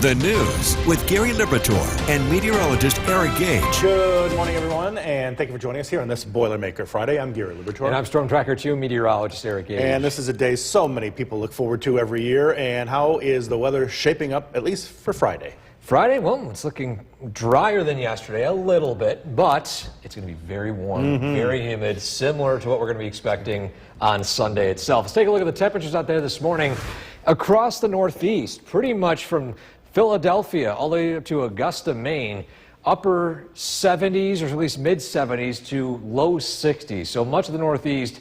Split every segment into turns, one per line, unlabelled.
The news with Gary Liberatore and meteorologist Eric Gage.
Good morning, everyone, and thank you for joining us here on this Boilermaker Friday. I'm Gary Liberatore.
And I'm Storm Tracker 2 meteorologist Eric Gage.
And this is a day so many people look forward to every year. And how is the weather shaping up, at least for Friday?
Friday, well, it's looking drier than yesterday a little bit, but it's going to be very warm, very humid, similar to what we're going to be expecting on Sunday itself. Let's take a look at the temperatures out there this morning. Across the Northeast, pretty much from Philadelphia all the way up to Augusta, Maine, upper 70s or at least mid 70s to low 60s. So much of the Northeast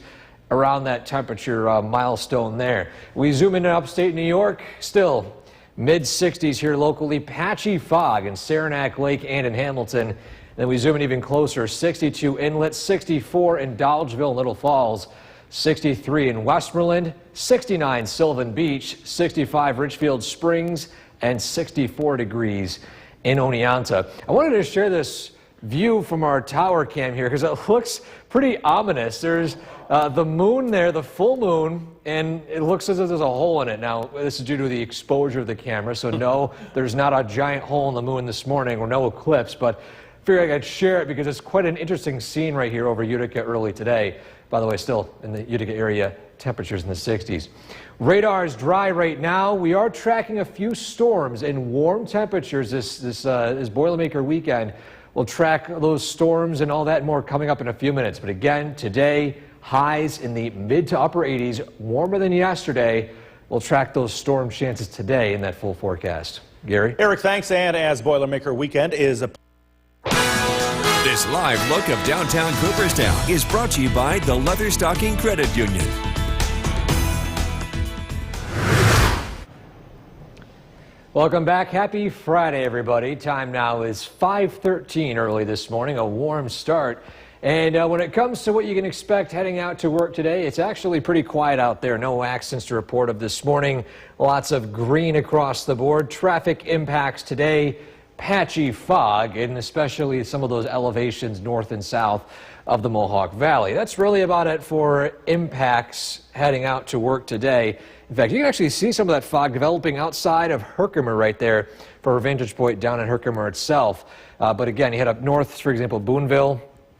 around that temperature milestone there. We zoom into upstate New York, still mid 60s here locally, patchy fog in Saranac Lake and in Hamilton. And then we zoom in even closer, 62 Inlet, 64 in Dolgeville and Little Falls, 63 in Westmoreland, 69 Sylvan Beach, 65 Richfield Springs, and 64 degrees in Oneonta. I wanted to share this view from our tower cam here because it looks pretty ominous. There's the moon there, the full moon, and it looks as if there's a hole in it. Now, this is due to the exposure of the camera, so no, there's not a giant hole in the moon this morning or no eclipse, but I figured I'd share it because it's quite an interesting scene right here over Utica early today. By the way, still in the Utica area, temperatures in the 60s. Radar is dry right now. We are tracking a few storms and warm temperatures this Boilermaker weekend. We'll track those storms and all that and more coming up in a few minutes. But again, today, highs in the mid to upper 80s, warmer than yesterday. We'll track those storm chances today in that full forecast. Gary?
Eric, thanks. And as Boilermaker weekend is a
This live look of downtown Cooperstown is brought to you by the Leatherstocking Credit Union.
Welcome back. Happy Friday, everybody. Time now is 5:13 early this morning, a warm start. And when it comes to what you can expect heading out to work today, it's actually pretty quiet out there. No accidents to report of this morning. Lots of green across the board. Traffic impacts today. Patchy fog, and especially some of those elevations north and south of the Mohawk Valley. That's really about it for impacts heading out to work today. In fact, you can actually see some of that fog developing outside of Herkimer right there for a vantage point down in Herkimer itself. But again, you head up north, for example, Boonville,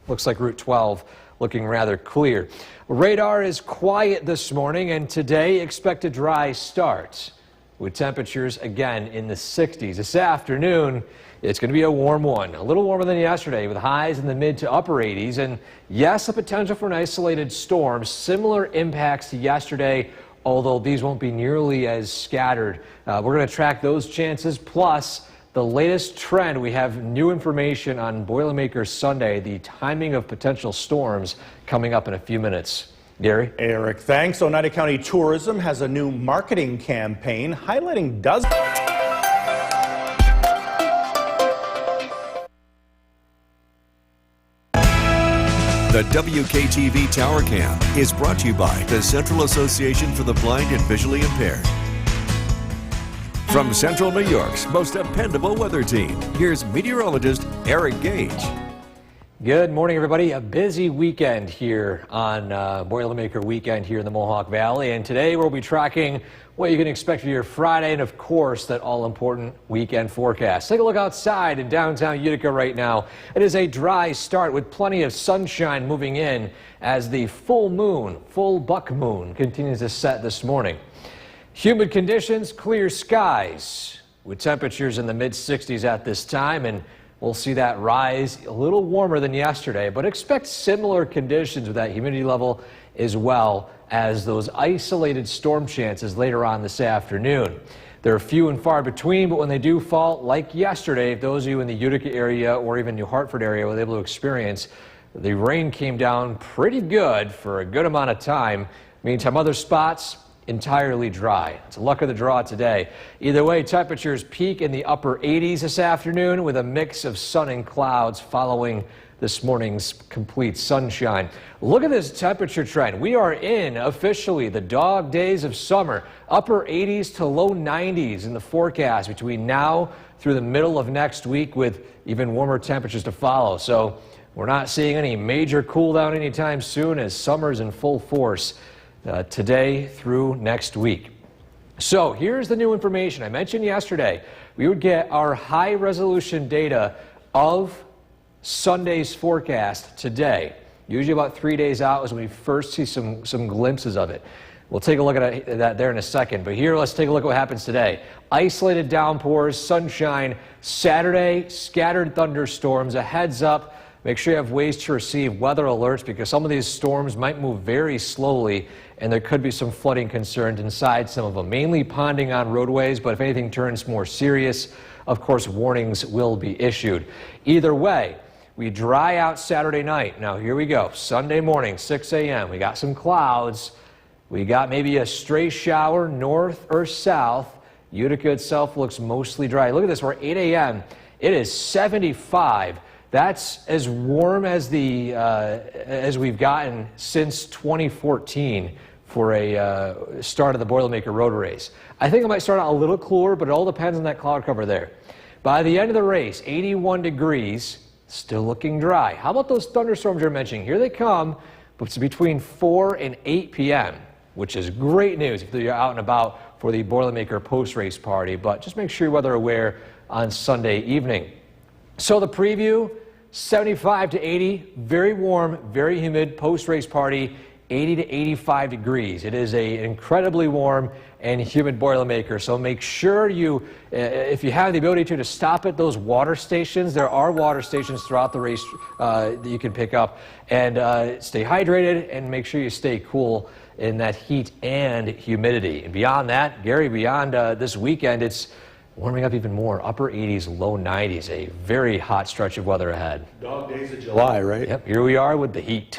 looks like Route 12 looking rather clear. Radar is quiet this morning, and today expect a dry start with temperatures again in the 60s. This afternoon, it's going to be a warm one, a little warmer than yesterday with highs in the mid to upper 80s. And yes, a potential for an isolated storm, similar impacts to yesterday, although these won't be nearly as scattered. We're going to track those chances, plus the latest trend. We have new information on Boilermaker Sunday, the timing of potential storms coming up in a few minutes. Gary?
Eric, thanks. Oneida County Tourism has a new marketing campaign highlighting dozens.
The WKTV Tower Cam is brought to you by the Central Association for the Blind and Visually Impaired. From Central New York's most dependable weather team, here's meteorologist Eric Gage.
Good morning, everybody. A busy weekend here on Boilermaker weekend here in the Mohawk Valley. And today we'll be tracking what you can expect for your Friday and, of course, that all-important weekend forecast. Take a look outside in downtown Utica right now. It is a dry start with plenty of sunshine moving in as the full moon, full buck moon, continues to set this morning. Humid conditions, clear skies with temperatures in the mid-60s at this time, and we'll see that rise a little warmer than yesterday, but expect similar conditions with that humidity level as well as those isolated storm chances later on this afternoon. They're few and far between, but when they do fall, like yesterday, those of you in the Utica area or even New Hartford area were able to experience, the rain came down pretty good for a good amount of time. Meantime, other spots, entirely dry. It's a luck of the draw today. Either way, temperatures peak in the upper 80s this afternoon with a mix of sun and clouds following this morning's complete sunshine. Look at this temperature trend. We are in officially the dog days of summer. Upper 80s to low 90s in the forecast between now through the middle of next week, with even warmer temperatures to follow. So we're not seeing any major cool down anytime soon as summer's in full force today through next week. So here's the new information. I mentioned yesterday we would get our high-resolution data of Sunday's forecast today. Usually about 3 days out is when we first see some glimpses of it. We'll take a look at that there in a second. But here, let's take a look at what happens today. Isolated downpours, sunshine. Saturday, scattered thunderstorms. A heads up. Make sure you have ways to receive weather alerts because some of these storms might move very slowly and there could be some flooding concerns inside some of them, mainly ponding on roadways, but if anything turns more serious, of course, warnings will be issued. Either way, we dry out Saturday night. Now, here we go. Sunday morning, 6 a.m. We got some clouds. We got maybe a stray shower north or south. Utica itself looks mostly dry. Look at this. We're 8 a.m. It is 75. That's as warm as as we've gotten since 2014 for a start of the Boilermaker Road Race. I think it might start out a little cooler, but it all depends on that cloud cover there. By the end of the race, 81 degrees, still looking dry. How about those thunderstorms you're mentioning? Here they come, but it's between 4 and 8 p.m., which is great news if you're out and about for the Boilermaker post-race party, but just make sure you're weather aware on Sunday evening. So the preview, 75 to 80, very warm, very humid post-race party, 80 to 85 degrees. It is an incredibly warm and humid Boilermaker, so make sure you, if you have the ability to stop at those water stations. There are water stations throughout the race that you can pick up, and stay hydrated and make sure you stay cool in that heat and humidity. And beyond that, Gary, beyond this weekend, it's warming up even more, upper 80s, low 90s, a very hot stretch of weather ahead.
Dog days of July, right?
Yep, here we are with the heat.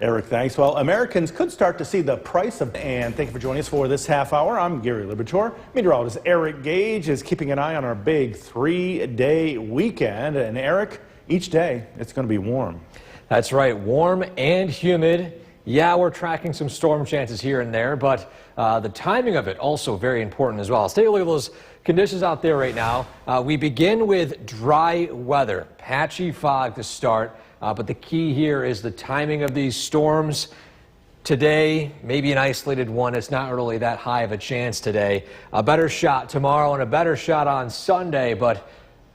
Eric, thanks. Well, Americans could start to see the price of, and thank you for joining us for this half hour. I'm Gary Libitor. Meteorologist Eric Gage is keeping an eye on our big 3-day weekend. And Eric, each day it's going to be warm.
That's right, warm and humid. Yeah, we're tracking some storm chances here and there, but the timing of it also very important as well. Let's take a look at those conditions out there right now. We begin with dry weather, patchy fog to start, but the key here is the timing of these storms. Today, maybe an isolated one. It's not really that high of a chance today. A better shot tomorrow and a better shot on Sunday, but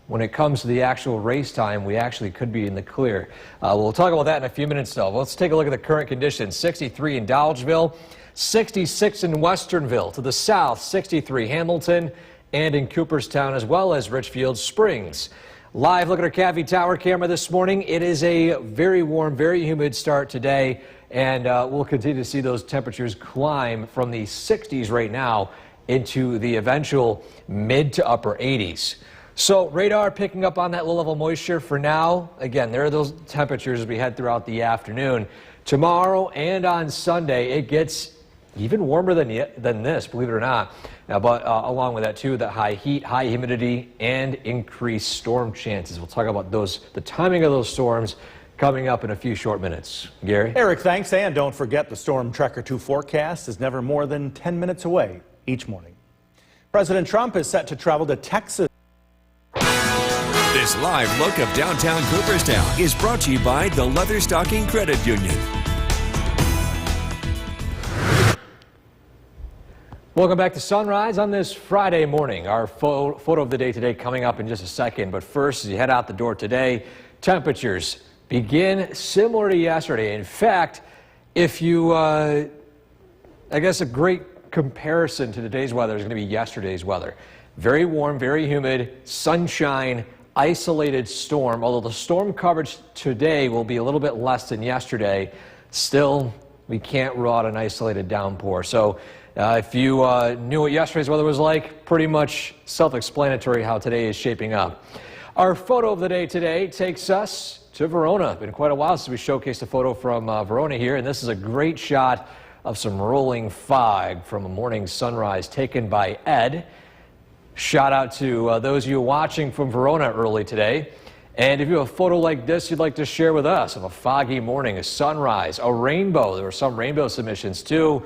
when it comes to the actual race time, we actually could be in the clear. We'll talk about that in a few minutes, though. Let's take a look at the current conditions. 63 in Dolgeville, 66 in Westernville. To the south, 63 Hamilton, and in Cooperstown, as well as Richfield Springs. Live look at our Cavie Tower camera this morning. It is a very warm, very humid start today, and we'll continue to see those temperatures climb from the 60s right now into the eventual mid to upper 80s. So radar picking up on that low-level moisture for now. Again, there are those temperatures as we head throughout the afternoon. Tomorrow and on Sunday, it gets even warmer than this, believe it or not. Now, but along with that, too, the high heat, high humidity, and increased storm chances. We'll talk about the timing of those storms coming up in a few short minutes. Gary?
Eric, thanks. And don't forget the Storm Tracker 2 forecast is never more than 10 minutes away each morning. President Trump is set to travel to Texas.
This live look of downtown Cooperstown is brought to you by the Leatherstocking Credit Union.
Welcome back to Sunrise on this Friday morning. Our photo of the day today coming up in just a second. But first, as you head out the door today, temperatures begin similar to yesterday. In fact, if you, I guess a great comparison to today's weather is going to be yesterday's weather. Very warm, very humid, sunshine, isolated storm. Although the storm coverage today will be a little bit less than yesterday, still we can't rule out an isolated downpour. So if you knew what yesterday's weather was like, pretty much self-explanatory how today is shaping up. Our photo of the day today takes us to Verona. Been quite a while since we showcased a photo from Verona here, and this is a great shot of some rolling fog from a morning sunrise taken by Ed. Shout out to those of you watching from Verona early today. And if you have a photo like this you'd like to share with us of a foggy morning, a sunrise, a rainbow, there were some rainbow submissions too,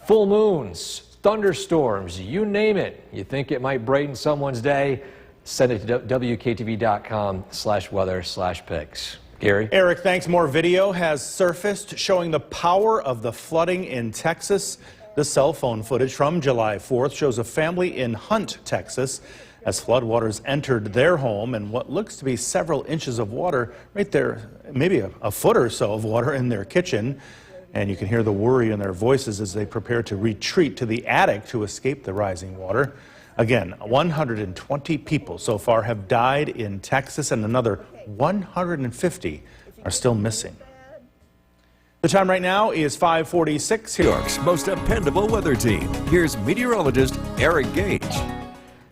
full moons, thunderstorms, you name it. You think it might brighten someone's day, send it to WKTV.com/weather/pics. Gary?
Eric, thanks. More video has surfaced showing the power of the flooding in Texas. The cell phone footage from July 4th shows a family in Hunt, Texas, as floodwaters entered their home and what looks to be several inches of water right there, maybe a foot or so of water in their kitchen. And you can hear the worry in their voices as they prepare to retreat to the attic to escape the rising water. Again, 120 people so far have died in Texas, and another 150 are still missing. The time right now is 5:46.
New York's most dependable weather team. Here's meteorologist Eric Gage.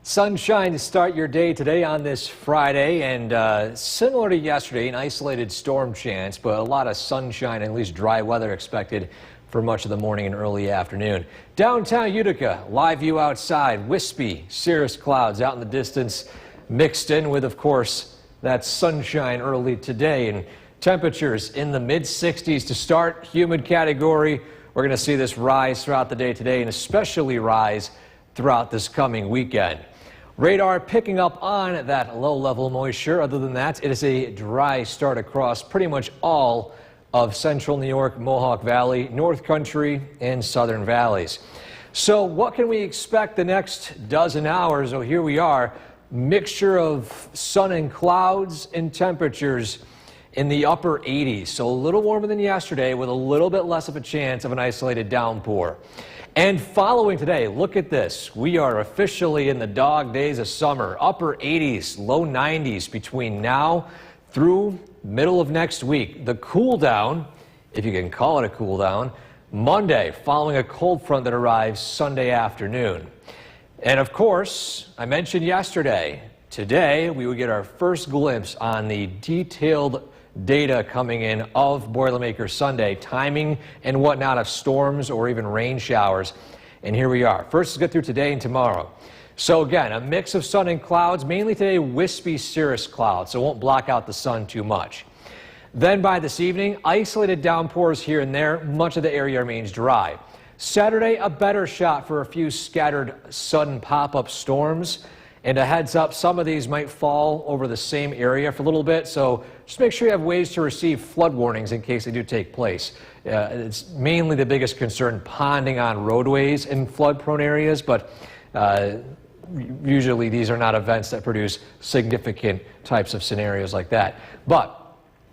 Sunshine to start your day today on this Friday, and similar to yesterday, an isolated storm chance, but a lot of sunshine and at least dry weather expected for much of the morning and early afternoon. Downtown Utica, live view outside, wispy cirrus clouds out in the distance, mixed in with, of course, that sunshine early today. And temperatures in the mid-60s to start. Humid category. We're going to see this rise throughout the day today and especially rise throughout this coming weekend. Radar picking up on that low-level moisture. Other than that, it is a dry start across pretty much all of central New York, Mohawk Valley, North Country, and southern valleys. So what can we expect the next dozen hours? Oh, here we are. Mixture of sun and clouds and temperatures in the upper 80s, so a little warmer than yesterday with a little bit less of a chance of an isolated downpour. And following today, look at this. We are officially in the dog days of summer. Upper 80s, low 90s between now through middle of next week. The cool down, if you can call it a cool down, Monday following a cold front that arrives Sunday afternoon. And of course, I mentioned yesterday, today we would get our first glimpse on the detailed data coming in of Boilermaker Sunday, timing and whatnot of storms or even rain showers. And here we are. First, let's get through today and tomorrow. So again, a mix of sun and clouds, mainly today wispy cirrus clouds, so it won't block out the sun too much. Then by this evening, isolated downpours here and there. Much of the area remains dry. Saturday, a better shot for a few scattered sudden pop-up storms. And a heads up, some of these might fall over the same area for a little bit, so just make sure you have ways to receive flood warnings in case they do take place. It's mainly the biggest concern, ponding on roadways in flood-prone areas, but usually these are not events that produce significant types of scenarios like that. But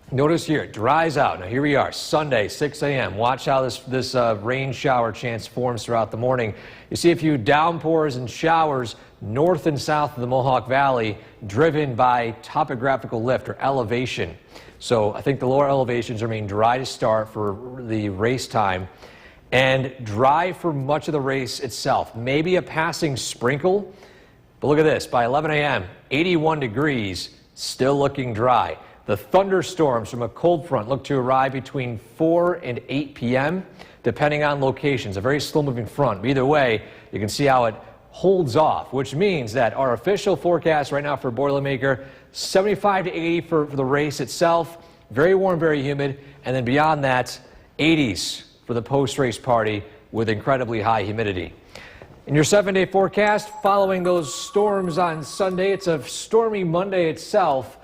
notice here, it dries out. Now here we are, Sunday, 6 a.m. Watch how this rain shower chance forms throughout the morning. You see a few downpours and showers north and south of the Mohawk Valley, driven by topographical lift or elevation. So I think the lower elevations remain dry to start for the race time and dry for much of the race itself. Maybe a passing sprinkle, but look at this. By 11 a.m., 81 degrees, still looking dry. The thunderstorms from a cold front look to arrive between 4 and 8 p.m., depending on locations. A very slow-moving front. But either way, you can see how it holds off, which means that our official forecast right now for Boilermaker, 75 to 80 for the race itself. Very warm, very humid. And then beyond that, 80s for the post-race party with incredibly high humidity. In your 7-day forecast, following those storms on Sunday, it's a stormy Monday itself.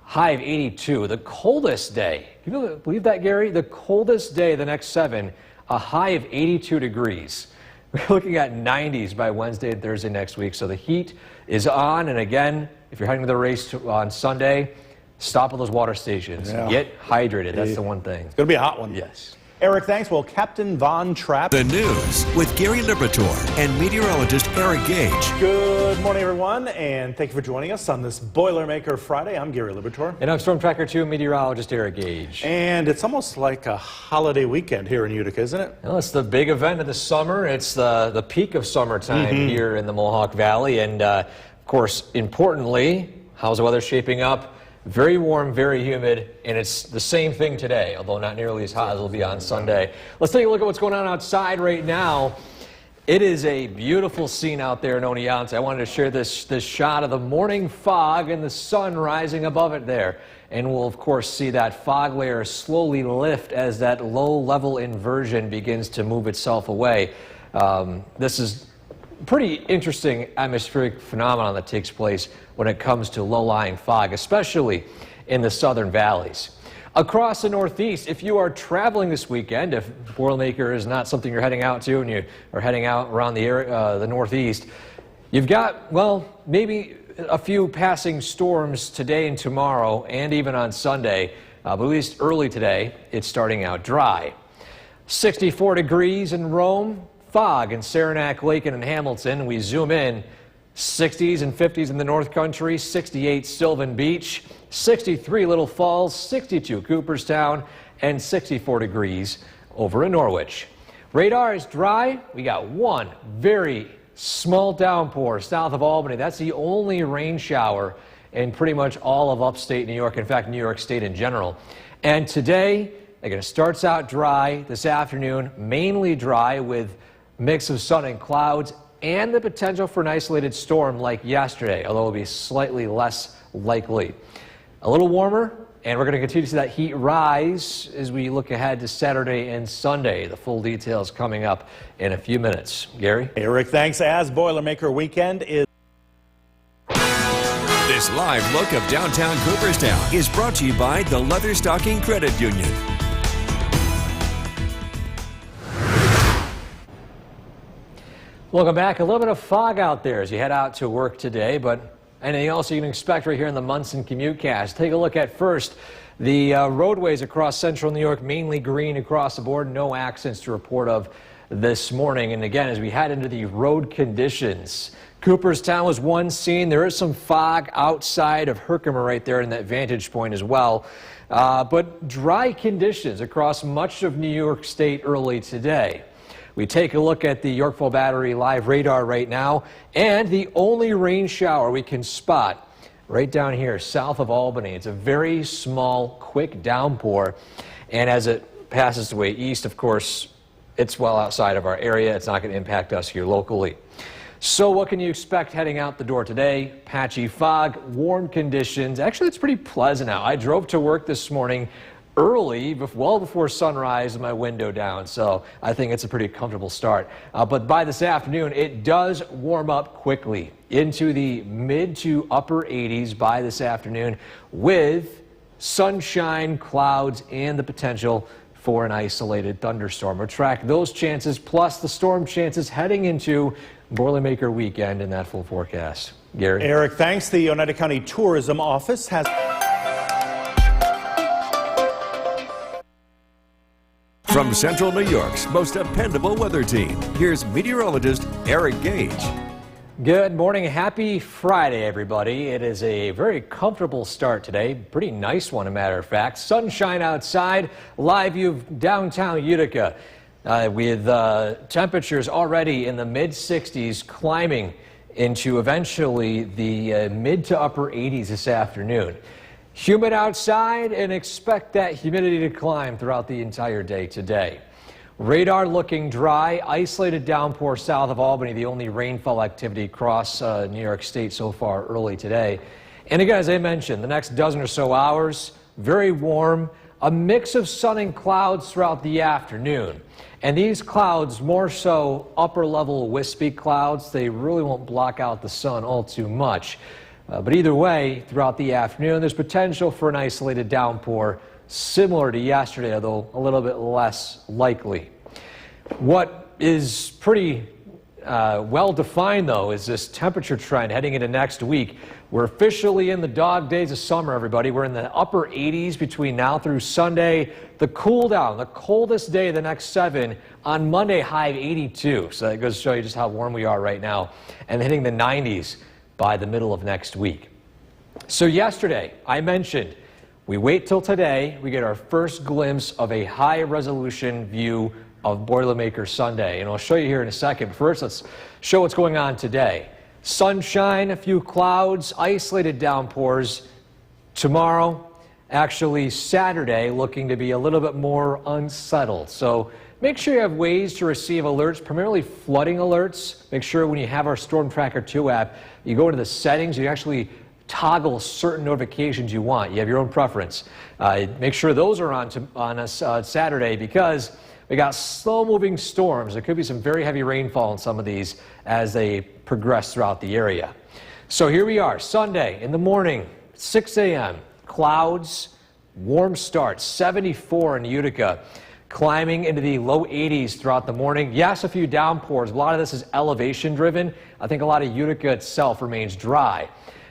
High of 82, the coldest day. Can you believe that, Gary? The coldest day the next 7, a high of 82 degrees. We're looking at 90s by Wednesday and Thursday next week. So the heat is on. And again, if you're heading to the race on Sunday, stop at those water stations.
Yeah.
Get hydrated. That's the one thing.
It's going to be a hot one.
Yes.
Eric, thanks. Well, Captain Von Trapp.
The news with Gary Liberatore and meteorologist Eric Gage.
Good morning, everyone, and thank you for joining us on this Boilermaker Friday. I'm Gary Liberatore.
And I'm Storm Tracker 2 meteorologist Eric Gage.
And it's almost like a holiday weekend here in Utica, isn't it?
Well, it's the big event of the summer. It's the peak of summertime here in the Mohawk Valley. And, of course, importantly, how's the weather shaping up? Very warm, very humid, and it's the same thing today, although not nearly as hot as it'll be on Sunday. Let's take a look at what's going on outside right now. It is a beautiful scene out there in Oneonta. I wanted to share this shot of the morning fog and the sun rising above it there. And we'll, of course, see that fog layer slowly lift as that low-level inversion begins to move itself away. This is pretty interesting atmospheric phenomenon that takes place when it comes to low-lying fog, especially in the southern valleys. Across the Northeast, if you are traveling this weekend, if Boilermaker is not something you're heading out to and you are heading out around the area, the Northeast, you've got, well, maybe a few passing storms today and tomorrow and even on Sunday, but at least early today, it's starting out dry. 64 degrees in Rome, fog in Saranac Lake and in Hamilton. We zoom in, 60s and 50s in the North Country, 68 Sylvan Beach, 63 Little Falls, 62 Cooperstown, and 64 degrees over in Norwich. Radar is dry. We got one very small downpour south of Albany. That's the only rain shower in pretty much all of upstate New York, in fact, New York State in general. And today, again, it starts out dry. This afternoon, mainly dry with mix of sun and clouds and the potential for an isolated storm like yesterday, although it'll be slightly less likely. A little warmer, and we're going to continue to see that heat rise as we look ahead to Saturday and Sunday. The full details coming up in a few minutes. Gary?
Eric, thanks. As Boilermaker weekend is.
This live look of downtown Cooperstown is brought to you by the Leatherstocking Credit Union.
Welcome back. A little bit of fog out there as you head out to work today, but anything else you can expect right here in the Munson Commutecast. Take a look at first the roadways across central New York, mainly green across the board. No accidents to report of this morning. And again, as we head into the road conditions, Cooperstown was one scene. There is some fog outside of Herkimer right there in that vantage point as well. But dry conditions across much of New York State early today. We take a look at the Yorkville Battery live radar right now, and the only rain shower we can spot right down here south of Albany. It's a very small, quick downpour, and as it passes the way east, of course, it's well outside of our area. It's not going to impact us here locally. So what can you expect heading out the door today? Patchy fog, warm conditions. Actually, it's pretty pleasant out. I drove to work this morning early, well before sunrise, with my window down, so I think it's a pretty comfortable start. But by this afternoon, it does warm up quickly into the mid to upper 80s by this afternoon with sunshine, clouds, and the potential for an isolated thunderstorm. We'll track those chances plus the storm chances heading into Boilermaker weekend in that full forecast. Gary?
Eric, thanks. The Oneida County Tourism Office has.
From Central New York's most dependable weather team, here's meteorologist Eric Gage.
Good morning. Happy Friday, everybody. It is a very comfortable start today. Pretty nice one, as a matter of fact. Sunshine outside, live view of downtown Utica with temperatures already in the mid-60s, climbing into eventually the mid to upper 80s this afternoon. Humid outside, and expect that humidity to climb throughout the entire day today. Radar looking dry, isolated downpour south of Albany, the only rainfall activity across New York State so far early today. And again, as I mentioned, the next dozen or so hours, very warm, a mix of sun and clouds throughout the afternoon. And these clouds, more so upper level wispy clouds, they really won't block out the sun all too much. But either way, throughout the afternoon, there's potential for an isolated downpour similar to yesterday, although a little bit less likely. What is pretty well defined, though, is this temperature trend heading into next week. We're officially in the dog days of summer, everybody. We're in the upper 80s between now through Sunday. The cool down, the coldest day of the next 7 on Monday, high of 82. So that goes to show you just how warm we are right now, and hitting the 90s by the middle of next week. So yesterday, I mentioned we wait till today, we get our first glimpse of a high-resolution view of Boilermaker Sunday. And I'll show you here in a second. But first, let's show what's going on today. Sunshine, a few clouds, isolated downpours. Tomorrow, actually Saturday, looking to be a little bit more unsettled. So make sure you have ways to receive alerts, primarily flooding alerts. Make sure when you have our Storm Tracker 2 app, you go into the settings, you actually toggle certain notifications you want. You have your own preference. Make sure those are on Saturday, because we got slow-moving storms. There could be some very heavy rainfall in some of these as they progress throughout the area. So here we are, Sunday in the morning, 6 a.m. Clouds, Warm start, 74 in Utica, climbing into the low 80s throughout the morning. Yes, a few downpours. A lot of this is elevation driven. I think a lot of Utica itself remains dry.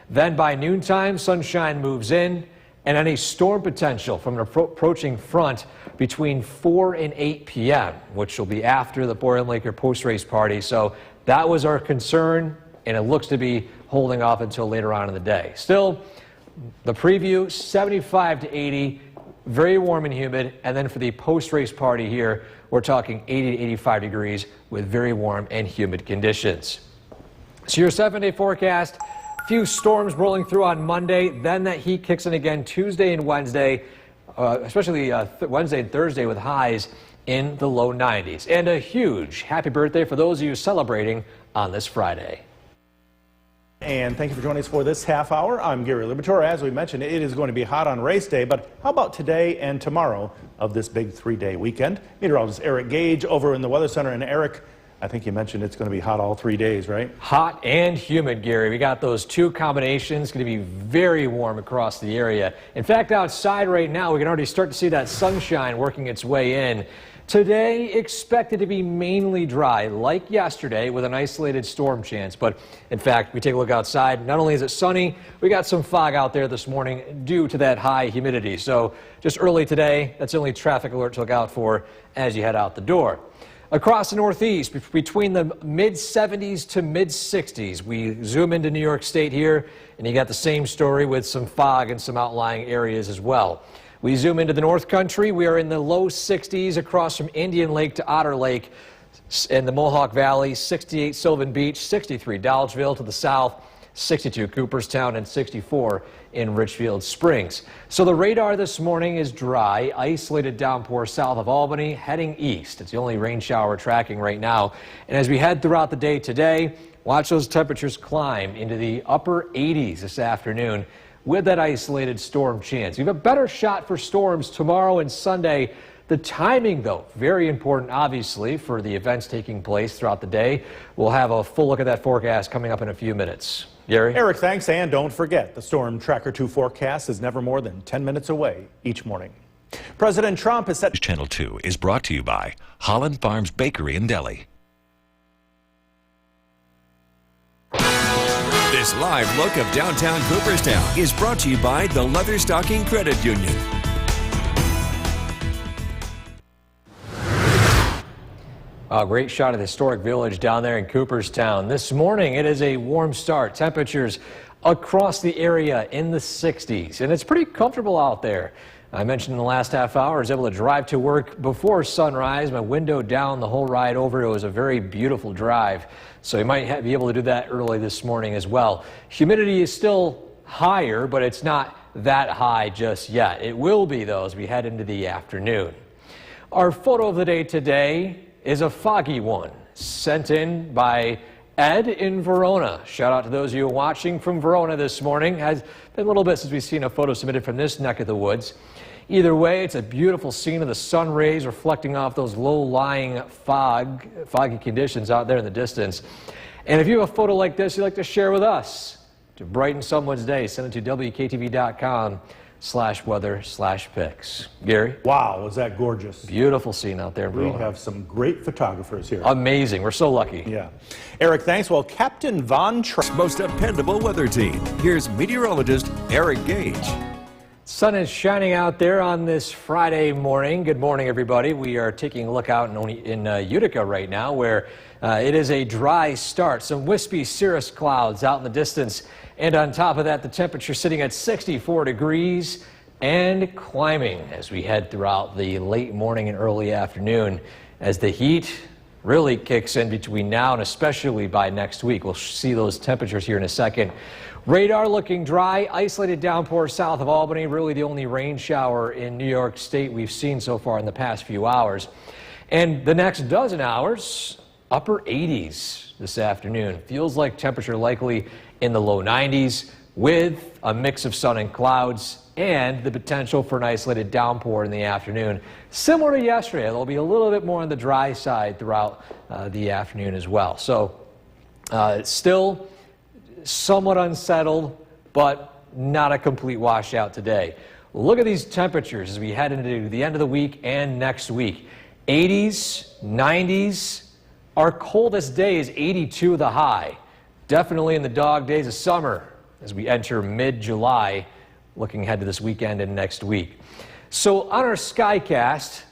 Then by noontime, sunshine moves in, and any storm potential from an approaching front between 4 and 8 p.m., which will be after the Boiler Laker post-race party. So that was our concern, and it looks to be holding off until later on in the day. Still, the preview, 75 to 80, very warm and humid. And then for the post-race party here, we're talking 80 to 85 degrees with very warm and humid conditions. So your 7-day forecast, few storms rolling through on Monday, then that heat kicks in again Tuesday and Wednesday, especially Wednesday and Thursday with highs in the low 90s. And a huge happy birthday for those of you celebrating on this Friday.
And thank you for joining us for this half hour. I'm Gary Liberatore. As we mentioned, it is going to be hot on race day, but how about today and tomorrow of this big 3-day weekend? Meteorologist Eric Gage over in the Weather Center. And Eric, I think you mentioned it's going to be hot all 3 days, right?
Hot and humid, Gary. We got those two combinations. Going to be very warm across the area. In fact, outside right now, we can already start to see that sunshine working its way in. Today, expected to be mainly dry, like yesterday, with an isolated storm chance. But in fact, we take a look outside. Not only is it sunny, we got some fog out there this morning due to that high humidity. So just early today, that's the only traffic alert to look out for as you head out the door. Across the Northeast, between the mid-70s to mid-60s, we zoom into New York State here, and you got the same story with some fog in some outlying areas as well. We zoom into the North Country. We are in the low 60s across from Indian Lake to Otter Lake in the Mohawk Valley, 68 Sylvan Beach, 63 Dolgeville to the south, 62 Cooperstown, and 64 in Richfield Springs. So the radar this morning is dry, isolated downpour south of Albany, heading east. It's the only rain shower we're tracking right now. And as we head throughout the day today, watch those temperatures climb into the upper 80s this afternoon with that isolated storm chance. You have a better shot for storms tomorrow and Sunday. The timing, though, very important, obviously, for the events taking place throughout the day. We'll have a full look at that forecast coming up in a few minutes. Gary?
Eric, thanks. And don't forget, the Storm Tracker 2 forecast is never more than 10 minutes away each morning. President Trump has set...
Channel 2 is brought to you by Holland Farms Bakery and Deli. This live look of downtown Cooperstown is brought to you by the Leatherstocking Credit Union.
A great shot of the historic village down there in Cooperstown. This morning, it is a warm start. Temperatures across the area in the 60s, and it's pretty comfortable out there. I mentioned in the last half hour, I was able to drive to work before sunrise, my window down the whole ride over. It was a very beautiful drive. So you might be able to do that early this morning as well. Humidity is still higher, but it's not that high just yet. It will be, though, as we head into the afternoon. Our photo of the day today is a foggy one sent in by Ed in Verona. Shout out to those of you watching from Verona this morning. Has been a little bit since we've seen a photo submitted from this neck of the woods. Either way, it's a beautiful scene of the sun rays reflecting off those low-lying foggy conditions out there in the distance. And if you have a photo like this you'd like to share with us to brighten someone's day, send it to WKTV.com/weather/pics. Gary?
Wow, was that gorgeous.
Beautiful scene out there in Verona.
We have some great photographers here.
Amazing. We're so lucky.
Yeah. Eric, thanks. Well, Captain Von Trapp.
Most dependable weather team. Here's meteorologist Eric Gage.
Sun is shining out there on this Friday morning. Good morning, everybody. We are taking a look out in Utica right now, where it is a dry start. Some wispy cirrus clouds out in the distance. And on top of that, the temperature sitting at 64 degrees and climbing as we head throughout the late morning and early afternoon as the heat really kicks in between now and especially by next week. We'll see those temperatures here in a second. Radar looking dry, isolated downpour south of Albany, really the only rain shower in New York State we've seen so far in the past few hours. And the next dozen hours, upper 80s this afternoon. Feels like temperature likely in the low 90s with a mix of sun and clouds and the potential for an isolated downpour in the afternoon. Similar to yesterday, there'll be a little bit more on the dry side throughout the afternoon as well. So it's still somewhat unsettled, but not a complete washout today. look at these temperatures as we head into the end of the week and next week. 80s, 90s. Our coldest day is 82 the high. Definitely in the dog days of summer as we enter mid-July, looking ahead to this weekend and next week. So on our Skycast,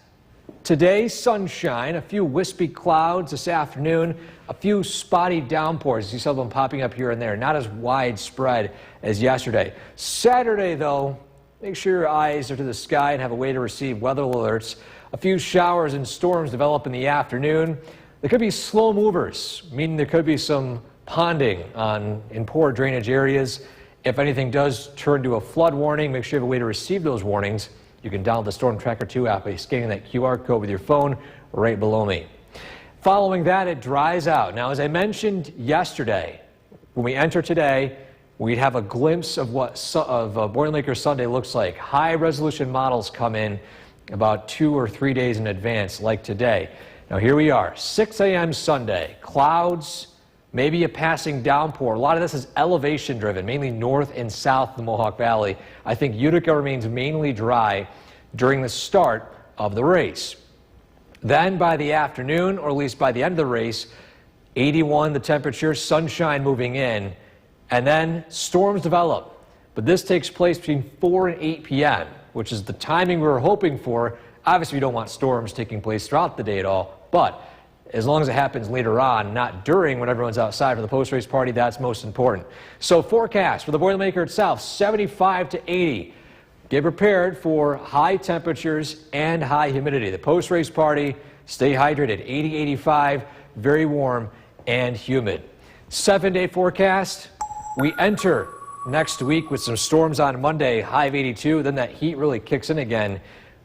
today, sunshine, a few wispy clouds this afternoon, a few spotty downpours. You see some of them popping up here and there, not as widespread as yesterday. Saturday, though, make sure your eyes are to the sky and have a way to receive weather alerts. A few showers and storms develop in the afternoon. There could be slow movers, meaning there could be some ponding in poor drainage areas. If anything does turn to a flood warning, make sure you have a way to receive those warnings. You can download the Storm Tracker 2 app by scanning that QR code with your phone right below me. Following that, it dries out. Now, as I mentioned yesterday, when we enter today, we'd have a glimpse of what Boilermaker Sunday looks like. High-resolution models come in about 2 or 3 days in advance, like today. Now, here we are, 6 a.m. Sunday. Clouds, maybe a passing downpour. A lot of this is elevation-driven, mainly north and south of the Mohawk Valley. I think Utica remains mainly dry during the start of the race. Then by the afternoon, or at least by the end of the race, 81 the temperature, sunshine moving in, and then storms develop. But this takes place between 4 and 8 p.m., which is the timing we were hoping for. Obviously, we don't want storms taking place throughout the day at all, but as long as it happens later on, not during when everyone's outside for the post-race party, that's most important. So forecast for the Boilermaker itself, 75 to 80. Get prepared for high temperatures and high humidity. The post-race party, stay hydrated, 80, 85, very warm and humid. 7-day forecast, we enter next week with some storms on Monday, high of 82. Then that heat really kicks in again,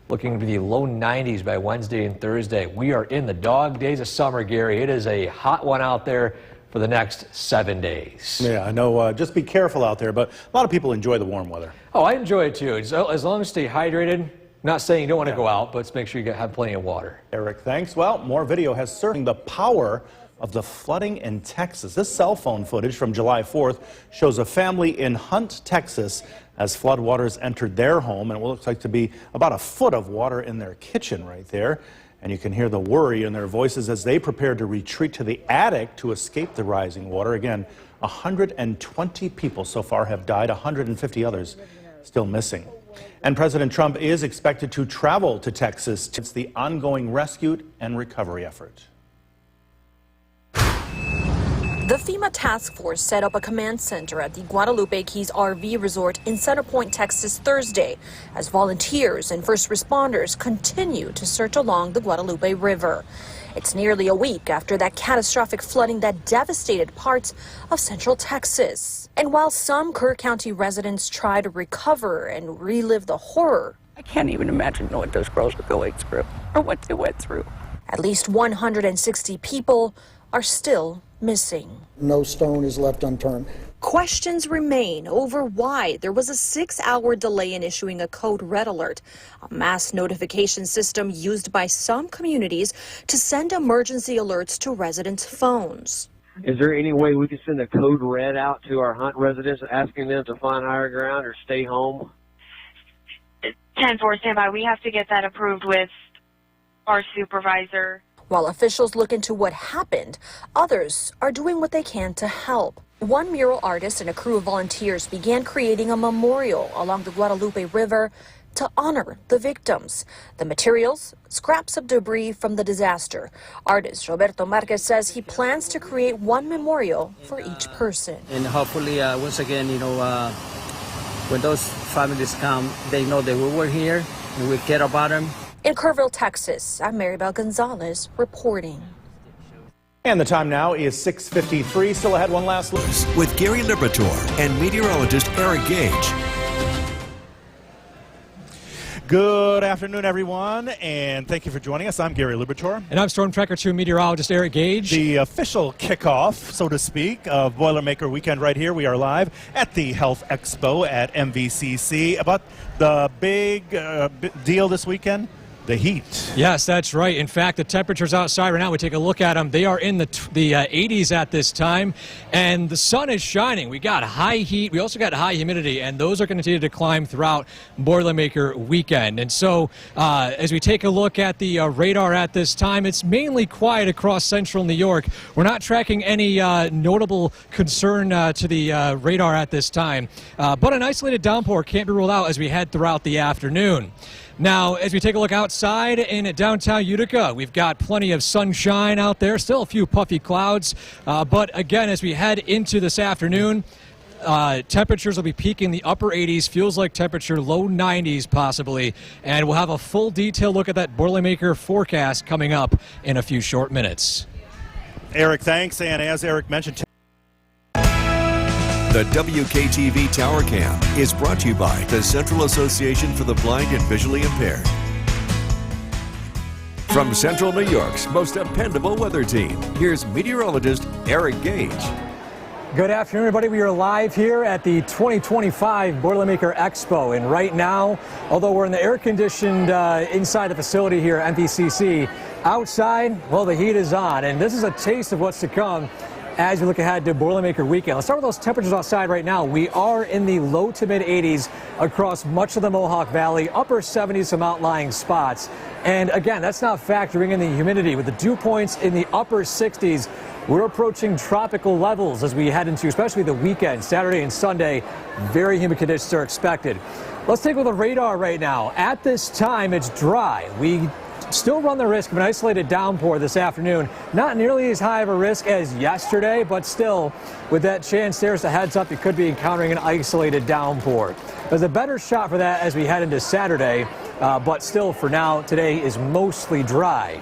looking to the low 90s by Wednesday and Thursday. We are in the dog days of summer, Gary. It is a hot one out there for the next 7 days.
Yeah, I know. Just be careful out there, but a lot of people enjoy the warm weather.
Oh, I enjoy it too. As long as you stay hydrated. Not saying you don't want to go out, but let's make sure you have plenty of water.
Eric, thanks. Well, more video has surfaced the power of the flooding in Texas. This cell phone footage from July 4th shows a family in Hunt, Texas, as floodwaters entered their home, and it looks like to be about a foot of water in their kitchen right there. And you can hear the worry in their voices as they prepare to retreat to the attic to escape the rising water. Again, 120 people so far have died, 150 others still missing. And President Trump is expected to travel to Texas to the ongoing rescue and recovery effort.
The FEMA task force set up a command center at the Guadalupe Keys RV Resort in Center Point, Texas, Thursday, as volunteers and first responders continue to search along the Guadalupe River. It's nearly a week after that catastrophic flooding that devastated parts of central Texas. And while some Kerr County residents try to recover and relive the horror,
I can't even imagine what those girls are going through or what they went through.
At least 160 people are still missing.
No stone is left unturned.
Questions remain over why there was a 6-hour delay in issuing a code red alert, a mass notification system used by some communities to send emergency alerts to residents' phones.
Is there any way we could send a code red out to our Hunt residents asking them to find higher ground or stay home?
10-4 standby. We have to get that approved with our supervisor.
While officials look into what happened, others are doing what they can to help. One mural artist and a crew of volunteers began creating a memorial along the Guadalupe River to honor the victims. The materials, scraps of debris from the disaster. Artist Roberto Marquez says he plans to create one memorial for each person.
And hopefully, once again, when those families come, they know that we were here and we care about them.
In Kerrville, Texas, I'm Maribel Gonzalez reporting.
And the time now is 6:53. Still ahead, one last look.
With Gary Liberatore and meteorologist Eric Gage.
Good afternoon, everyone, and thank you for joining us. I'm Gary Liberatore.
And I'm Storm Tracker 2 meteorologist Eric Gage.
The official kickoff, so to speak, of Boilermaker Weekend right here. We are live at the Health Expo at MVCC. About the big deal this weekend, the heat.
Yes, that's right. In fact, the temperatures outside right now, we take a look at them. They are in the 80s at this time, and the sun is shining. We got high heat. We also got high humidity, and those are going to continue to climb throughout Boilermaker weekend. And so as we take a look at the radar at this time, it's mainly quiet across central New York. We're not tracking any notable concern to the radar at this time, but an isolated downpour can't be ruled out as we head throughout the afternoon. Now, as we take a look outside in downtown Utica, we've got plenty of sunshine out there, still a few puffy clouds, but again, as we head into this afternoon, temperatures will be peaking the upper 80s, feels like temperature low 90s possibly, and we'll have a full detailed look at that Boilermaker forecast coming up in a few short minutes.
Eric, thanks, and as Eric mentioned,
The WKTV Tower Cam is brought to you by the Central Association for the Blind and Visually Impaired. From Central New York's most dependable weather team, here's meteorologist Eric Gage.
Good afternoon, everybody. We are live here at the 2025 Boilermaker Expo, and right now, although we're in the air-conditioned inside the facility here at MPCC, outside, well, the heat is on, and this is a taste of what's to come as we look ahead to Boilermaker weekend. Let's start with those temperatures outside right now. We are in the low to mid 80s across much of the Mohawk Valley, upper 70s some outlying spots. And again, that's not factoring in the humidity. With the dew points in the upper 60s, we're approaching tropical levels as we head into especially the weekend, Saturday and Sunday. Very humid conditions are expected. Let's take a look at the radar right now. At this time, it's dry. We still run the risk of an isolated downpour this afternoon. Not nearly as high of a risk as yesterday, but still, with that chance, there's a heads up you could be encountering an isolated downpour. There's a better shot for that as we head into Saturday, but still for now, today is mostly dry.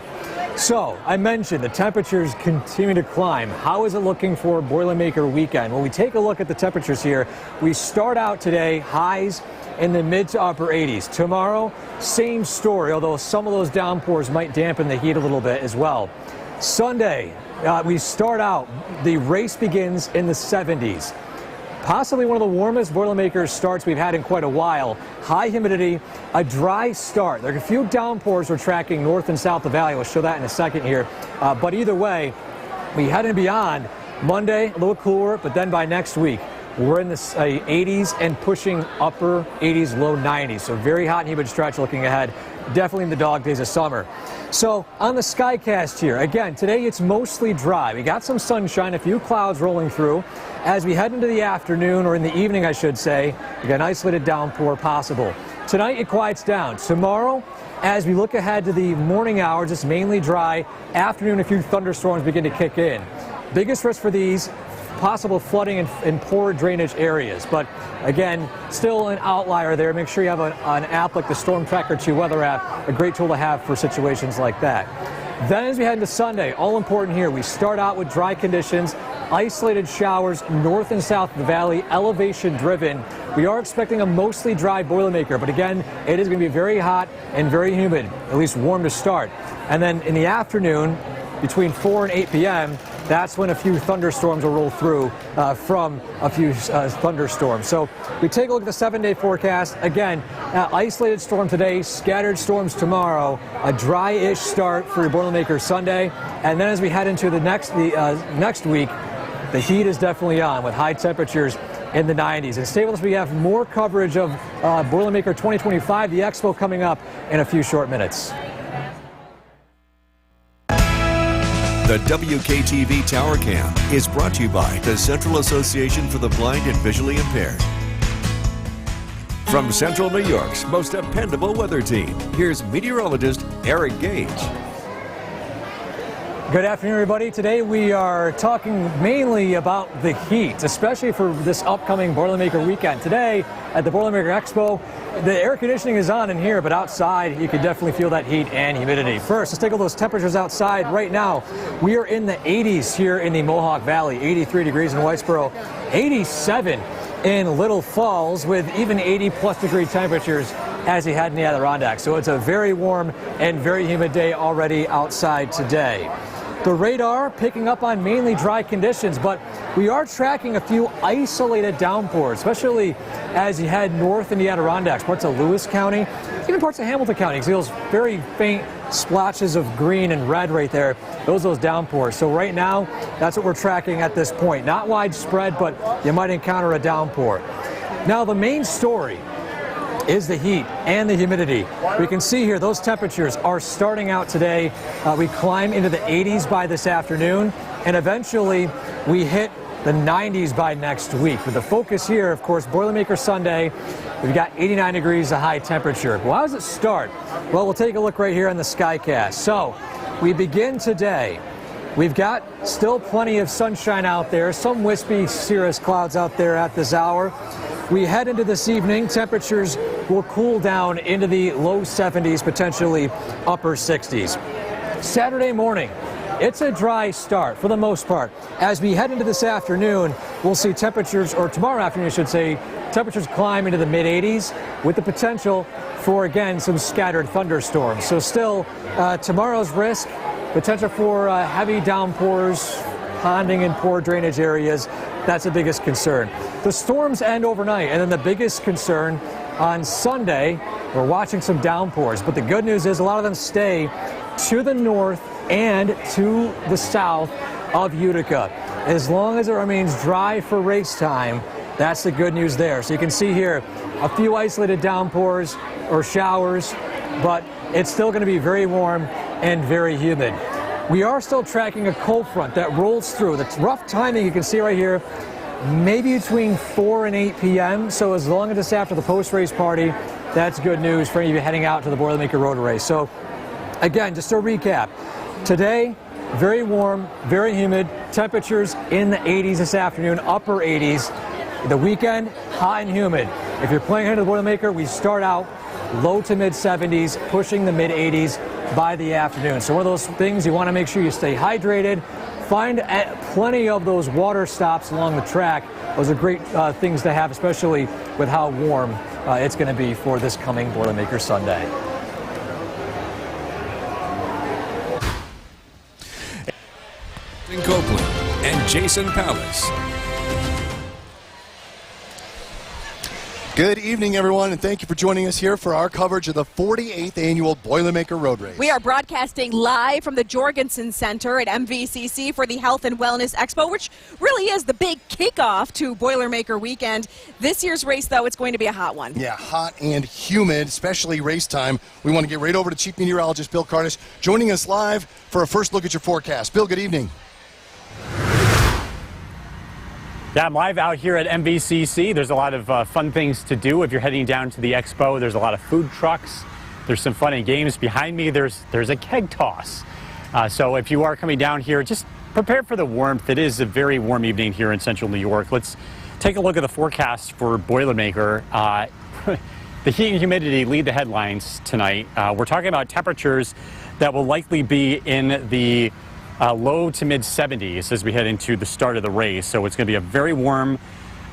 So, I mentioned the temperatures continue to climb. How is it looking for Boilermaker weekend? When we take a look at the temperatures here, we start out today highs in the mid to upper 80s. Tomorrow, same story, although some of those downpours might dampen the heat a little bit as well. Sunday, we start out, the race begins in the 70s. Possibly one of the warmest Boilermaker starts we've had in quite a while. High humidity, a dry start. There are a few downpours we're tracking north and south of the valley. We'll show that in a second here. But either way, we head and beyond. Monday, a little cooler, but then by next week, we're in the 80s and pushing upper 80s, low 90s. So very hot and humid stretch looking ahead. Definitely in the dog days of summer. So on the Skycast here, again, today it's mostly dry. We got some sunshine, a few clouds rolling through. As we head into the afternoon, or in the evening, I should say, we got an isolated downpour possible. Tonight it quiets down. Tomorrow, as we look ahead to the morning hours, it's mainly dry. Afternoon, a few thunderstorms begin to kick in. Biggest risk for these, possible flooding in poor drainage areas. But again, still an outlier there. Make sure you have an app like the Storm Tracker 2 weather app, a great tool to have for situations like that. Then as we head into Sunday, all important here, we start out with dry conditions, isolated showers north and south of the valley, elevation driven. We are expecting a mostly dry Boilermaker, but again, it is going to be very hot and very humid, at least warm to start. And then in the afternoon, between 4 and 8 p.m., that's when a few thunderstorms will roll through from a few thunderstorms. So we take a look at the 7-day forecast. Again, isolated storm today, scattered storms tomorrow, a dry-ish start for your Boilermaker Sunday. And then as we head into the next week, the heat is definitely on with high temperatures in the 90s. And stay with us, we have more coverage of Boilermaker 2025, the expo, coming up in a few short minutes.
The WKTV Tower Cam is brought to you by the Central Association for the Blind and Visually Impaired. From Central New York's most dependable weather team, here's meteorologist Eric Gage.
Good afternoon, everybody. Today we are talking mainly about the heat, especially for this upcoming Boilermaker weekend. Today at the Boilermaker Expo, the air conditioning is on in here, but outside you can definitely feel that heat and humidity. First, let's take a look at those temperatures outside. Right now, we are in the 80s here in the Mohawk Valley, 83 degrees in Whitesboro, 87 in Little Falls, with even 80-plus degree temperatures as you head in the Adirondacks. So it's a very warm and very humid day already outside today. The radar picking up on mainly dry conditions, but we are tracking a few isolated downpours, especially as you head north in the Adirondacks, parts of Lewis County, even parts of Hamilton County. You see those very faint splotches of green and red right there. Those downpours. So right now, that's what we're tracking at this point. Not widespread, but you might encounter a downpour. Now, the main story is the heat and the humidity. We can see here those temperatures are starting out today. We climb into the 80s by this afternoon, and eventually we hit the 90s by next week. With the focus here, of course, Boilermaker Sunday, we've got 89 degrees of high temperature. Well, how does it start? Well, we'll take a look right here on the Skycast. So we begin today. We've got still plenty of sunshine out there, some wispy cirrus clouds out there at this hour. We head into this evening, temperatures will cool down into the low 70s, potentially upper 60s. Saturday morning, it's a dry start for the most part. As we head into this afternoon, we'll see temperatures, or tomorrow afternoon I should say, temperatures climb into the mid 80s with the potential for, again, some scattered thunderstorms. So still, tomorrow's risk, potential for heavy downpours, ponding in poor drainage areas. That's the biggest concern. The storms end overnight, and then the biggest concern on Sunday, we're watching some downpours, but the good news is a lot of them stay to the north and to the south of Utica. As long as it remains dry for race time, that's the good news there. So you can see here a few isolated downpours or showers, but it's still going to be very warm and very humid. We are still tracking a cold front that rolls through. The rough timing you can see right here, maybe between 4 and 8 p.m. So as long as it's after the post-race party, that's good news for any of you heading out to the Boilermaker Road Race. So again, just to recap, today, very warm, very humid, temperatures in the 80s this afternoon, upper 80s. The weekend, hot and humid. If you're playing ahead of the Boilermaker, we start out low to mid 70s, pushing the mid 80s by the afternoon. So one of those things, you want to make sure you stay hydrated. Find plenty of those water stops along the track. Those are great things to have, especially with how warm it's going to be for this coming Boilermaker Sunday.
In Copeland and Jason Palace.
Good evening, everyone, and thank you for joining us here for our coverage of the 48th Annual Boilermaker Road Race.
We are broadcasting live from the Jorgensen Center at MVCC for the Health and Wellness Expo, which really is the big kickoff to Boilermaker Weekend. This year's race, though, it's going to be a hot one.
Yeah, hot and humid, especially race time. We want to get right over to Chief Meteorologist Bill Kardish, joining us live for a first look at your forecast. Bill, good evening.
Yeah, I'm live out here at MVCC. There's a lot of fun things to do if you're heading down to the expo. There's a lot of food trucks. There's some fun and games. Behind me, there's a keg toss. So if you are coming down here, just prepare for the warmth. It is a very warm evening here in central New York. Let's take a look at the forecast for Boilermaker. The heat and humidity lead the headlines tonight. We're talking about temperatures that will likely be in the low to mid 70s as we head into the start of the race. So it's going to be a very warm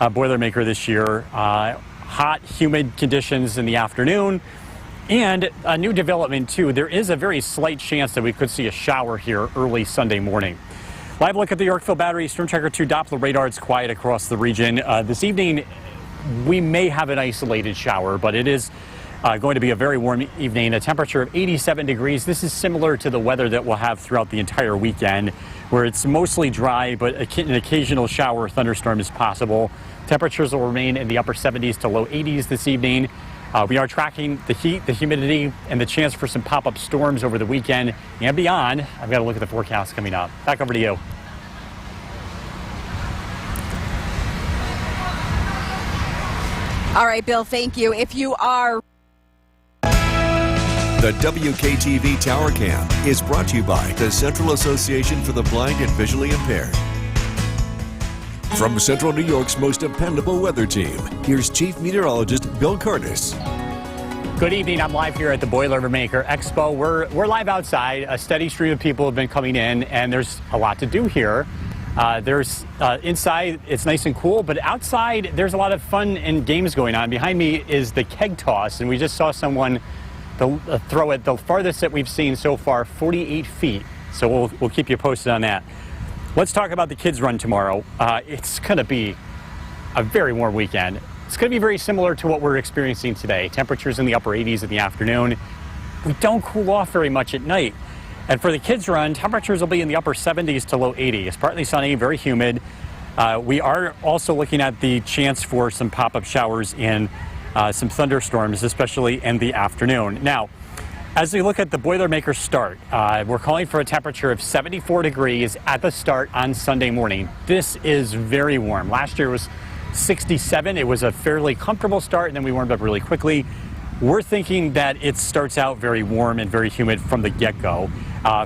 Boilermaker this year. Hot, humid conditions in the afternoon. And a new development, too. There is a very slight chance that we could see a shower here early Sunday morning. Live look at the Yorkville Battery Storm Tracker 2 Doppler radar. It's quiet across the region. This evening, we may have an isolated shower, but it is going to be a very warm evening, a temperature of 87 degrees. This is similar to the weather that we'll have throughout the entire weekend, where it's mostly dry, but an occasional shower or thunderstorm is possible. Temperatures will remain in the upper 70s to low 80s this evening. We are tracking the heat, the humidity, and the chance for some pop-up storms over the weekend and beyond. I've got to look at the forecast coming up. Back over to you.
All right, Bill, thank you. If you are...
The WKTV Tower Cam is brought to you by the Central Association for the Blind and Visually Impaired. From Central New York's most dependable weather team, here's Chief Meteorologist Bill Kardish.
Good evening. I'm live here at the Boilermaker Expo. We're live outside. A steady stream of people have been coming in, and there's a lot to do here. There's inside, it's nice and cool, but outside, there's a lot of fun and games going on. Behind me is the keg toss, and we just saw someone throw it the farthest that we've seen so far, 48 feet So we'll keep you posted on that. Let's talk about the kids' run tomorrow. It's going to be a very warm weekend. It's going to be very similar to what we're experiencing today. Temperatures in the upper 80s in the afternoon. We don't cool off very much at night. And for the kids' run, temperatures will be in the upper 70s to low 80s. Partly sunny, very humid. We are also looking at the chance for some pop-up showers and some thunderstorms, especially in the afternoon. Now, as we look at the Boilermaker start, we're calling for a temperature of 74 degrees at the start on Sunday morning. This is very warm. Last year was 67. It was a fairly comfortable start, and then we warmed up really quickly. We're thinking that it starts out very warm and very humid from the get-go.